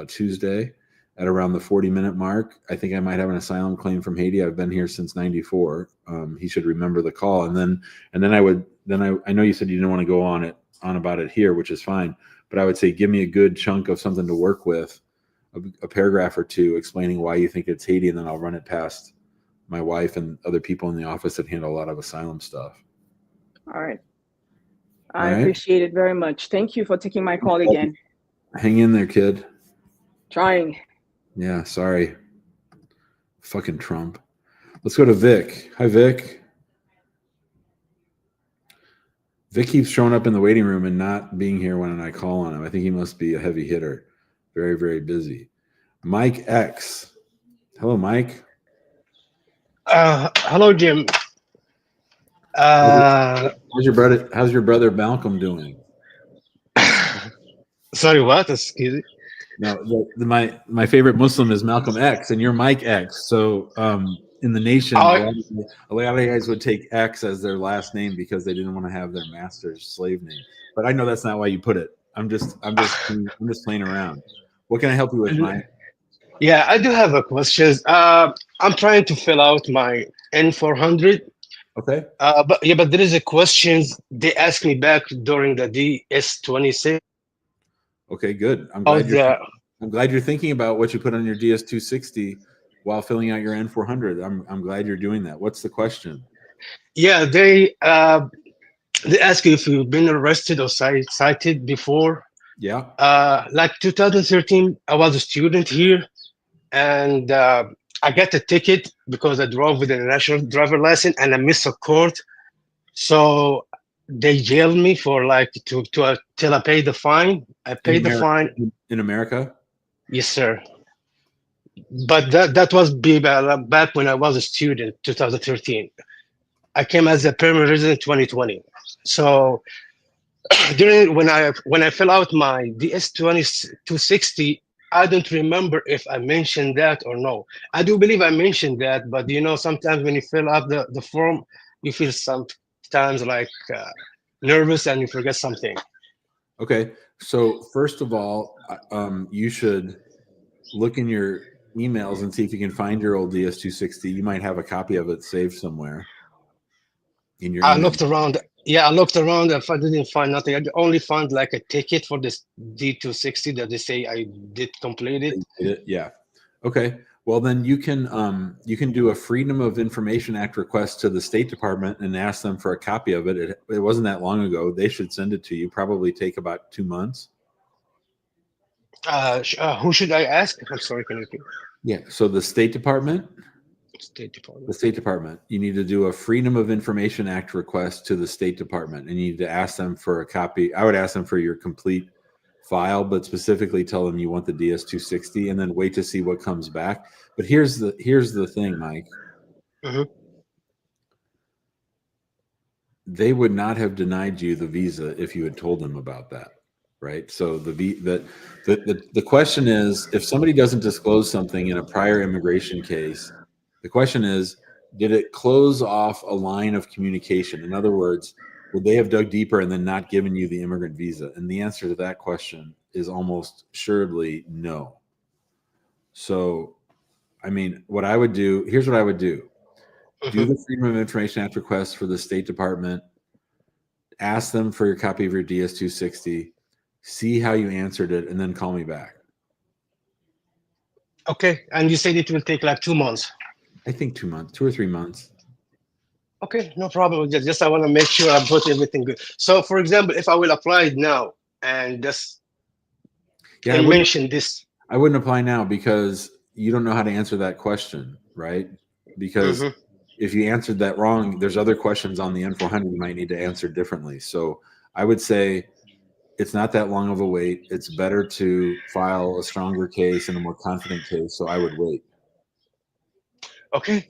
Tuesday at around the 40-minute mark. I think I might have an asylum claim from Haiti. I've been here since '94. He should remember the call. And then I know you said you didn't want to go on about it here, which is fine. But I would say, give me a good chunk of something to work with, a paragraph or two explaining why you think it's Haiti, and then I'll run it past my wife and other people in the office that handle a lot of asylum stuff. All right. I appreciate it very much. Thank you for taking my call again. Hang in there, kid. Trying. Yeah, sorry. Fucking Trump. Let's go to Vic. Hi, Vic. Vic keeps showing up in the waiting room and not being here when I call on him. I think he must be a heavy hitter. Very, very busy. Mike X. Hello, Mike. Hello, Jim. How's your brother Malcolm doing? Sorry, what? Excuse me. No, my favorite Muslim is Malcolm X, and you're Mike X. So in the nation, a lot of guys would take X as their last name because they didn't want to have their master's slave name. But I know that's not why you put it. I'm just playing around. What can I help you with, Mike? Yeah, I do have a question. I'm trying to fill out my N400. Okay. But there is a question they asked me back during the DS26. Okay, good. I'm glad you're thinking about what you put on your DS260 while filling out your N400. I'm glad you're doing that. What's the question? Yeah, they ask you if you've been arrested or cited before. Yeah. Like 2013, I was a student here, and I got a ticket because I drove with a national driver license and I missed a court. So they jailed me for till I paid the fine. I paid the fine. In America? Yes, sir. But that was back when I was a student, 2013. I came as a permanent resident 2020. So when I fill out my DS260, I don't remember if I mentioned that or no. I do believe I mentioned that, but sometimes when you fill out the form, you feel sometimes like nervous and you forget something. Okay. So first of all, you should look in your emails and see if you can find your old DS-260. You might have a copy of it saved somewhere in your I email. looked around. Yeah, I looked around. If I didn't find nothing, I only found like a ticket for this D260 that they say I did complete it. Yeah. Okay. Well, then you can do a Freedom of Information Act request to the State Department and ask them for a copy of it. It wasn't that long ago. They should send it to you. Probably take about 2 months. Who should I ask? I'm sorry, can you repeat? Yeah. So the State Department. State Department. The State Department. You need to do a Freedom of Information Act request to the State Department, and you need to ask them for a copy. I would ask them for your complete file, but specifically tell them you want the DS-260, and then wait to see what comes back. But here's the thing, Mike. Mm-hmm. They would not have denied you the visa if you had told them about that, right? So the question is, if somebody doesn't disclose something in a prior immigration case, the question is, did it close off a line of communication? In other words, would they have dug deeper and then not given you the immigrant visa? And the answer to that question is almost assuredly no. So, I mean, what I would do, here's what I would do. Do the Freedom of Information Act request for the State Department. Ask them for your copy of your DS-260. See how you answered it, and then call me back. Okay, and you said it will take like 2 months. I think 2 months, 2 or 3 months. Okay, no problem. Just I want to make sure I put everything good. So, for example, if I will apply it now and just mention this, I wouldn't apply now because you don't know how to answer that question, right? Because if you answered that wrong, there's other questions on the N400 you might need to answer differently. So I would say it's not that long of a wait. It's better to file a stronger case and a more confident case. So I would wait. Okay.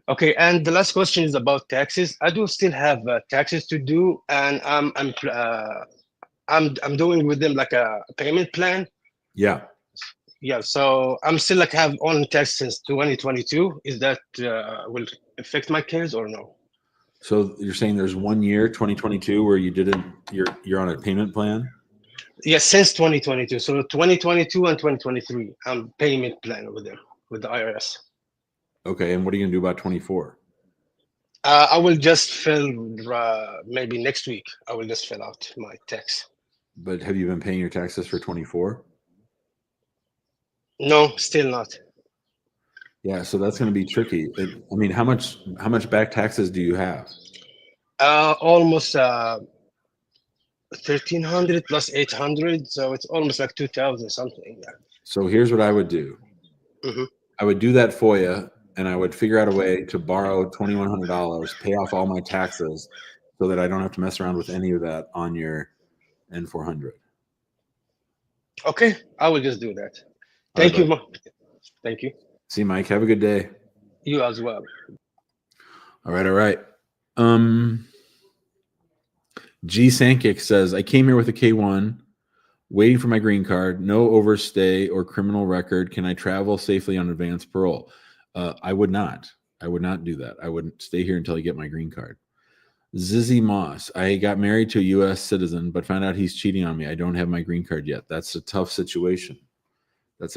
Okay, and the last question is about taxes. I do still have taxes to do, and I'm doing with them like a payment plan. Yeah. Yeah, so I'm still like have on tax since 2022. Is that will affect my case or no? So you're saying there's 1 year, 2022, where you didn't. You're on a payment plan. Yes, since 2022. So 2022 and 2023, I'm payment plan with them with the IRS. Okay, and what are you gonna do about 24? I will just fill maybe next week. I will just fill out my tax. But have you been paying your taxes for 24? No, still not. Yeah, so that's going to be tricky. I mean, how much back taxes do you have? Almost 1,300 plus 800, so it's almost like 2,000 something. Yeah. So here's what I would do. I would do that FOIA, and I would figure out a way to borrow $2,100, pay off all my taxes, so that I don't have to mess around with any of that on your N400. Okay, I will just do that. Thank you. Thank you. See, Mike, have a good day. You as well. All right. G Sankic says, I came here with a K1, waiting for my green card, no overstay or criminal record. Can I travel safely on advanced parole? I would not. I would not do that. I wouldn't stay here until I get my green card. Zizzy Moss, I got married to a U.S. citizen, but found out he's cheating on me. I don't have my green card yet. That's a tough situation. If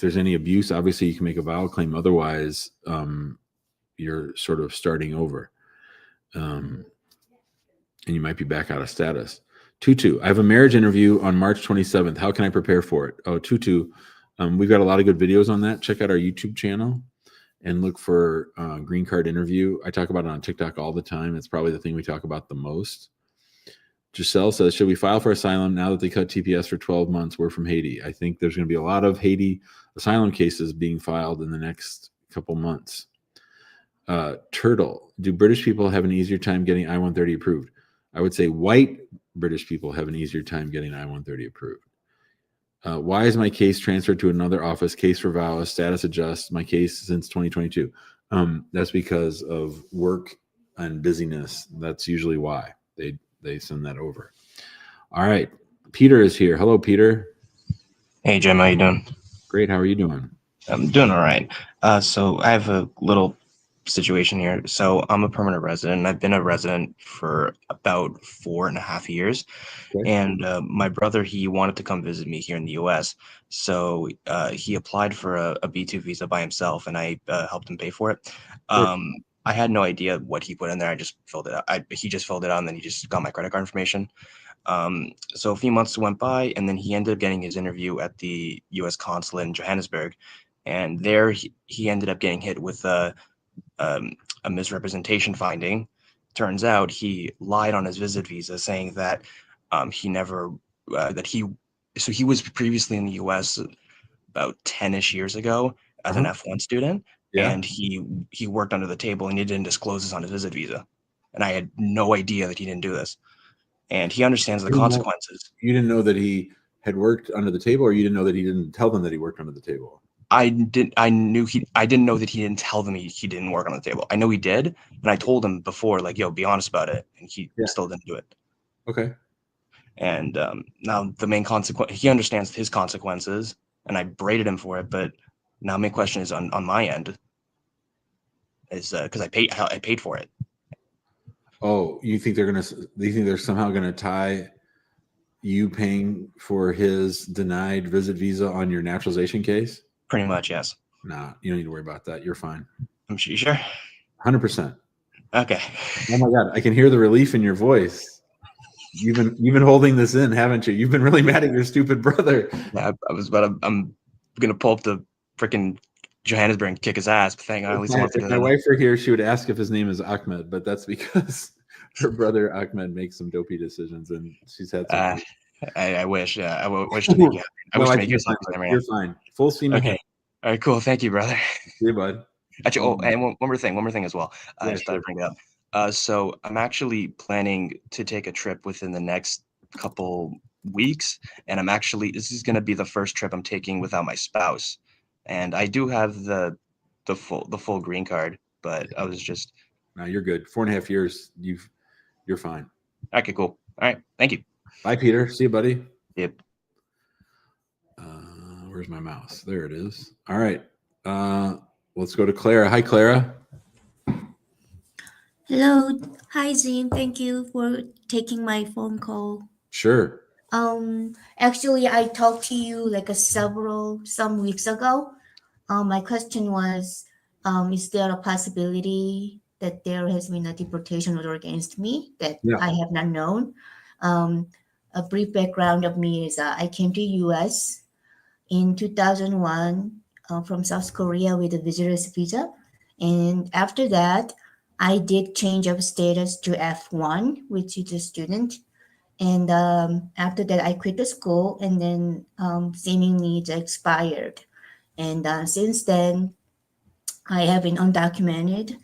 there's any abuse, obviously you can make a VAWA claim. Otherwise, you're sort of starting over. And you might be back out of status. Tutu, I have a marriage interview on March 27th. How can I prepare for it? Oh, Tutu, we've got a lot of good videos on that. Check out our YouTube channel and look for green card interview. I talk about it on TikTok all the time. It's probably the thing we talk about the most. Giselle says, should we file for asylum now that they cut TPS for 12 months? We're from Haiti. I think there's going to be a lot of Haiti asylum cases being filed in the next couple months. Turtle, do British people have an easier time getting I-130 approved? I would say white British people have an easier time getting I-130 approved. Why is my case transferred to another office? Case for VAWA, status adjust, my case since 2022. That's because of work and busyness. That's usually why they send that over. All right. Peter is here. Hello, Peter. Hey, Jim. How you doing? Great. How are you doing? I'm doing all right. So I have a little situation here. So I'm a permanent resident, and I've been a resident for about 4.5 years. Okay. And my brother, he wanted to come visit me here in the U.S. So he applied for a B2 visa by himself, and I helped him pay for it. Sure. I had no idea what he put in there. I just filled it out. He just filled it out, and then he just got my credit card information. So a few months went by, and then he ended up getting his interview at the U.S. consulate in Johannesburg, and there he ended up getting hit with a misrepresentation finding. Turns out he lied on his visit visa, saying that he never he was previously in the U.S. about 10-ish years ago as an F1 student, Yeah. and he worked under the table, and he didn't disclose this on his visit visa, and I had no idea that he didn't do this, and he understands the consequences. You didn't know that he had worked under the table, or you didn't know that he didn't tell them that he worked under the table? I didn't know that he didn't tell them he didn't work on the table. I know he did, and I told him before, like, yo, be honest about it, and he still didn't do it. Okay. And now the main consequence, he understands his consequences, and I braided him for it. But now my question is on my end, is because I paid for it. Oh, you think they're somehow gonna tie you paying for his denied visit visa on your naturalization case? Pretty much, yes. Nah, you don't need to worry about that. You're fine. I'm sure. 100%. Okay. Oh my God, I can hear the relief in your voice. You've been holding this in, haven't you? You've been really mad at your stupid brother. Yeah, I'm gonna pull up the freaking Johannesburg and kick his ass. But thank God, at least If my wife were here, she would ask if his name is Ahmed, but that's because her brother Ahmed makes some dopey decisions, and she's had some. I wish. I wish to make you. I wish to make you something right now. You're fine. Full steam ahead. Okay. All right. Cool. Thank you, brother. See you, bud. Actually, and one more thing as well. I Yeah, just thought I'd bring it up. So I'm actually planning to take a trip within the next couple weeks, and this is going to be the first trip I'm taking without my spouse, and I do have the full green card, but I was just. No, you're good. 4.5 years. You're fine. Okay, cool. All right. Thank you. Bye, Peter. See you, buddy. Yep. Where's my mouse? There it is. All right. Let's go to Clara. Hi, Clara. Hello. Hi, Zim. Thank you for taking my phone call. Sure. Actually, I talked to you like some weeks ago. My question was, is there a possibility that there has been a deportation order against me that I have not known? A brief background of me is I came to U.S. in 2001 from South Korea with a visitor's visa. And after that, I did change of status to F1, which is a student. And after that, I quit the school, and then seemingly it expired. And since then, I have been undocumented,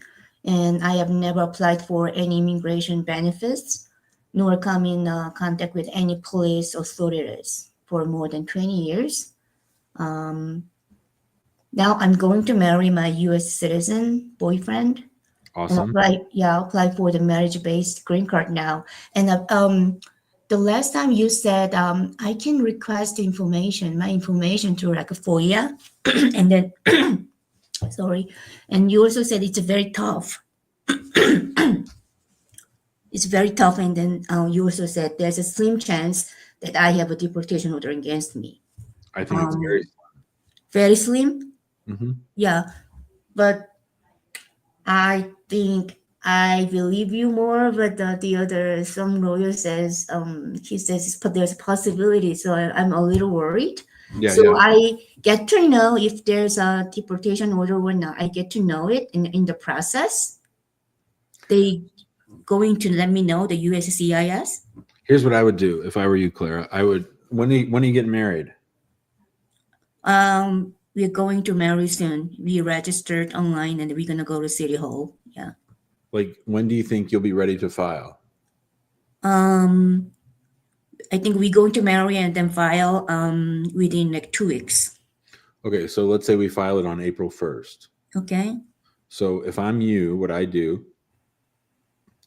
and I have never applied for any immigration benefits, nor come in contact with any police authorities for more than 20 years. Now I'm going to marry my U.S. citizen boyfriend. Awesome. Apply for the marriage-based green card now. And the last time you said I can request my information through like a FOIA, and then sorry, and you also said it's very tough. It's very tough, and then you also said there's a slim chance that I have a deportation order against me. I think it's very slim. Mm-hmm. Yeah, but I think I believe you more. But some lawyer says he says there's a possibility, so I'm a little worried. I get to know if there's a deportation order or not. I get to know it in the process. They going to let me know, the USCIS. Here's what I would do if I were you, Clara. I would. When are you getting married? We're going to marry soon. We registered online, and we're gonna go to City Hall. Yeah. Like, when do you think you'll be ready to file? I think we're going to marry and then file within like 2 weeks. Okay, so let's say we file it on April 1st. Okay. So if I'm you, what I do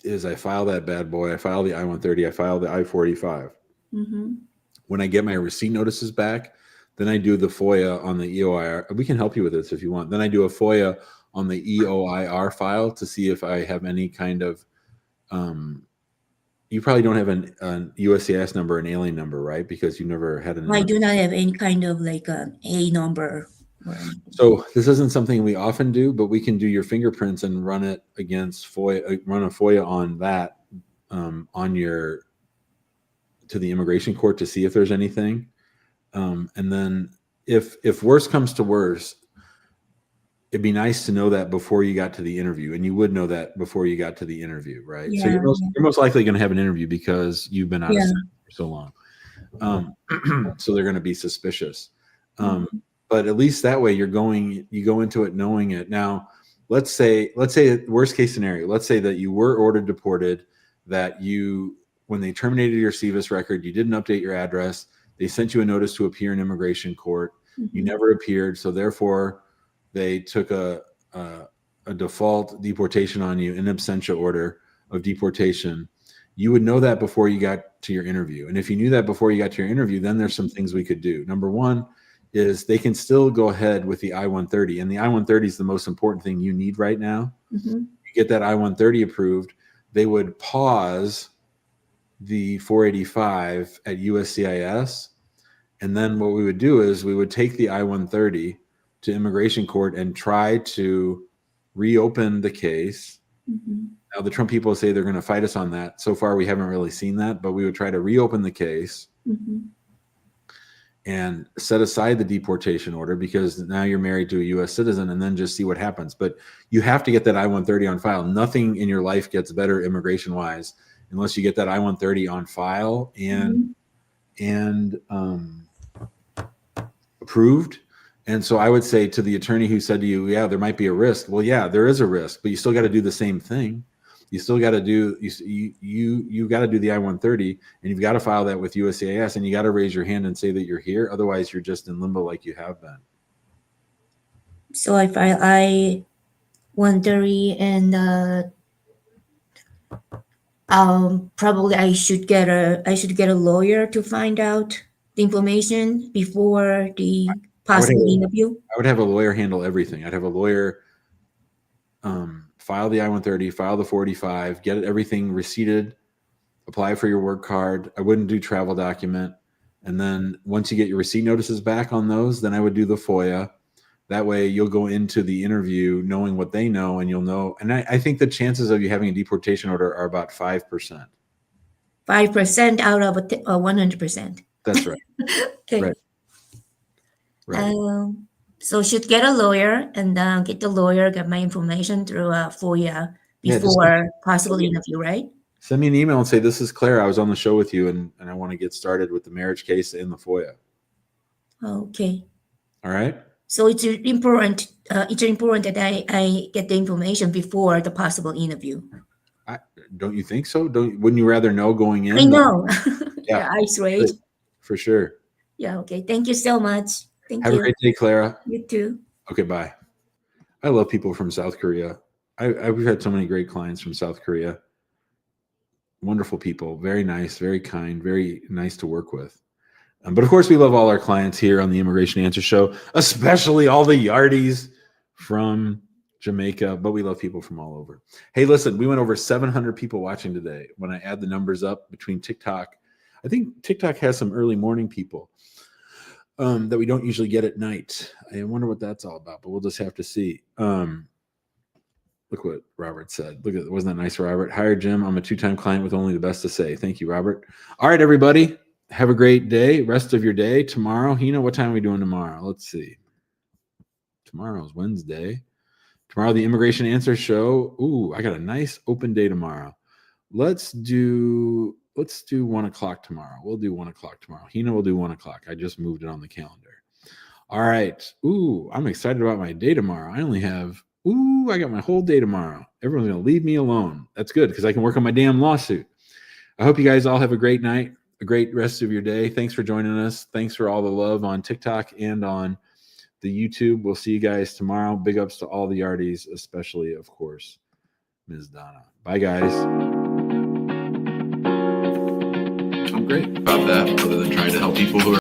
is I file that bad boy. I file the I-130. I file the I-485. Mm-hmm. When I get my receipt notices back, then I do the FOIA on the EOIR. We can help you with this if you want. Then I do a FOIA on the EOIR file to see if I have any kind of, you probably don't have an USCIS number, an alien number, right? Because you never had an. I do not have any kind of like an A number or anything. So this isn't something we often do, but we can do your fingerprints and run it against FOIA, run a FOIA on that, on your, to the immigration court to see if there's anything. And then if worse comes to worse, it'd be nice to know that before you got to the interview, and you would know that before you got to the interview, right? So Yeah, you're most likely going to have an interview because you've been out of yeah. state for so long. So they're going to be suspicious. But at least that way you go into it knowing it. Now, let's say worst case scenario, let's say that you were ordered deported, that when they terminated your CVIS record, you didn't update your address. They sent you a notice to appear in immigration court. You never appeared, so therefore they took a default deportation on you, in absentia order of deportation. You would know that before you got to your interview. And if you knew that before you got to your interview, then there's some things we could do. Number one is they can still go ahead with the I-130. And the I-130 is the most important thing you need right now. You get that I-130 approved, they would pause the 485 at USCIS. And then what we would do is we would take the I-130 to immigration court and try to reopen the case. Now, the Trump people say they're going to fight us on that. So far, we haven't really seen that, but we would try to reopen the case and set aside the deportation order because now you're married to a U.S. citizen, and then just see what happens. But you have to get that I-130 on file. Nothing in your life gets better immigration-wise unless you get that I-130 on file and approved. And so I would say to the attorney who said to you, yeah, there might be a risk. Well, yeah, there is a risk, but you still got to do the same thing. You still got to do, you got to do the I-130, and you've got to file that with USCIS, and you got to raise your hand and say that you're here. Otherwise, you're just in limbo like you have been. So I file I-130 and probably I should get a lawyer to find out the information before the possible interview. I would have a lawyer handle everything. I'd have a lawyer file the I-130, file the 45, get everything receipted, apply for your work card. I wouldn't do travel document. And then once you get your receipt notices back on those, then I would do the FOIA. That way you'll go into the interview knowing what they know, and you'll know. And I think the chances of you having a deportation order are about 5%. 5% out of 100%. That's right. Okay. Right. So should get a lawyer and get the lawyer, get my information through FOIA before possible interview, right? Send me an email and say, this is Claire. I was on the show with you, and I want to get started with the marriage case and the FOIA. Okay. All right. So it's important. It's important that I get the information before the possible interview. Don't you think so? Wouldn't you rather know going in? I know. Yeah, eyes raised. For sure. Yeah. Okay. Thank you so much. Thank you. Have a great day, Clara. You too. Okay. Bye. I love people from South Korea. We've had so many great clients from South Korea. Wonderful people. Very nice, very kind, very nice to work with. But of course, we love all our clients here on the Immigration Answer Show, especially all the Yardies from Jamaica, but we love people from all over. Hey, listen, we went over 700 people watching today. When I add the numbers up between TikTok, I think TikTok has some early morning people that we don't usually get at night. I wonder what that's all about, but we'll just have to see. Look what Robert said. Look at, wasn't that nice, Robert? Hire Jim. I'm a 2-time client with only the best to say. Thank you, Robert. All right, everybody. Have a great day. Rest of your day. Tomorrow, Hina, what time are we doing tomorrow? Let's see. Tomorrow is Wednesday. Tomorrow, the Immigration Answer Show. Ooh, I got a nice open day tomorrow. Let's do 1 o'clock tomorrow. We'll do 1 o'clock tomorrow. Hina will do 1 o'clock. I just moved it on the calendar. All right. Ooh, I'm excited about my day tomorrow. I only have, I got my whole day tomorrow. Everyone's going to leave me alone. That's good because I can work on my damn lawsuit. I hope you guys all have a great night, a great rest of your day. Thanks for joining us. Thanks for all the love on TikTok and on the YouTube. We'll see you guys tomorrow. Big ups to all the Yardies, especially, of course, Ms. Donna. Bye, guys. I'm great about that, other than trying to help people who are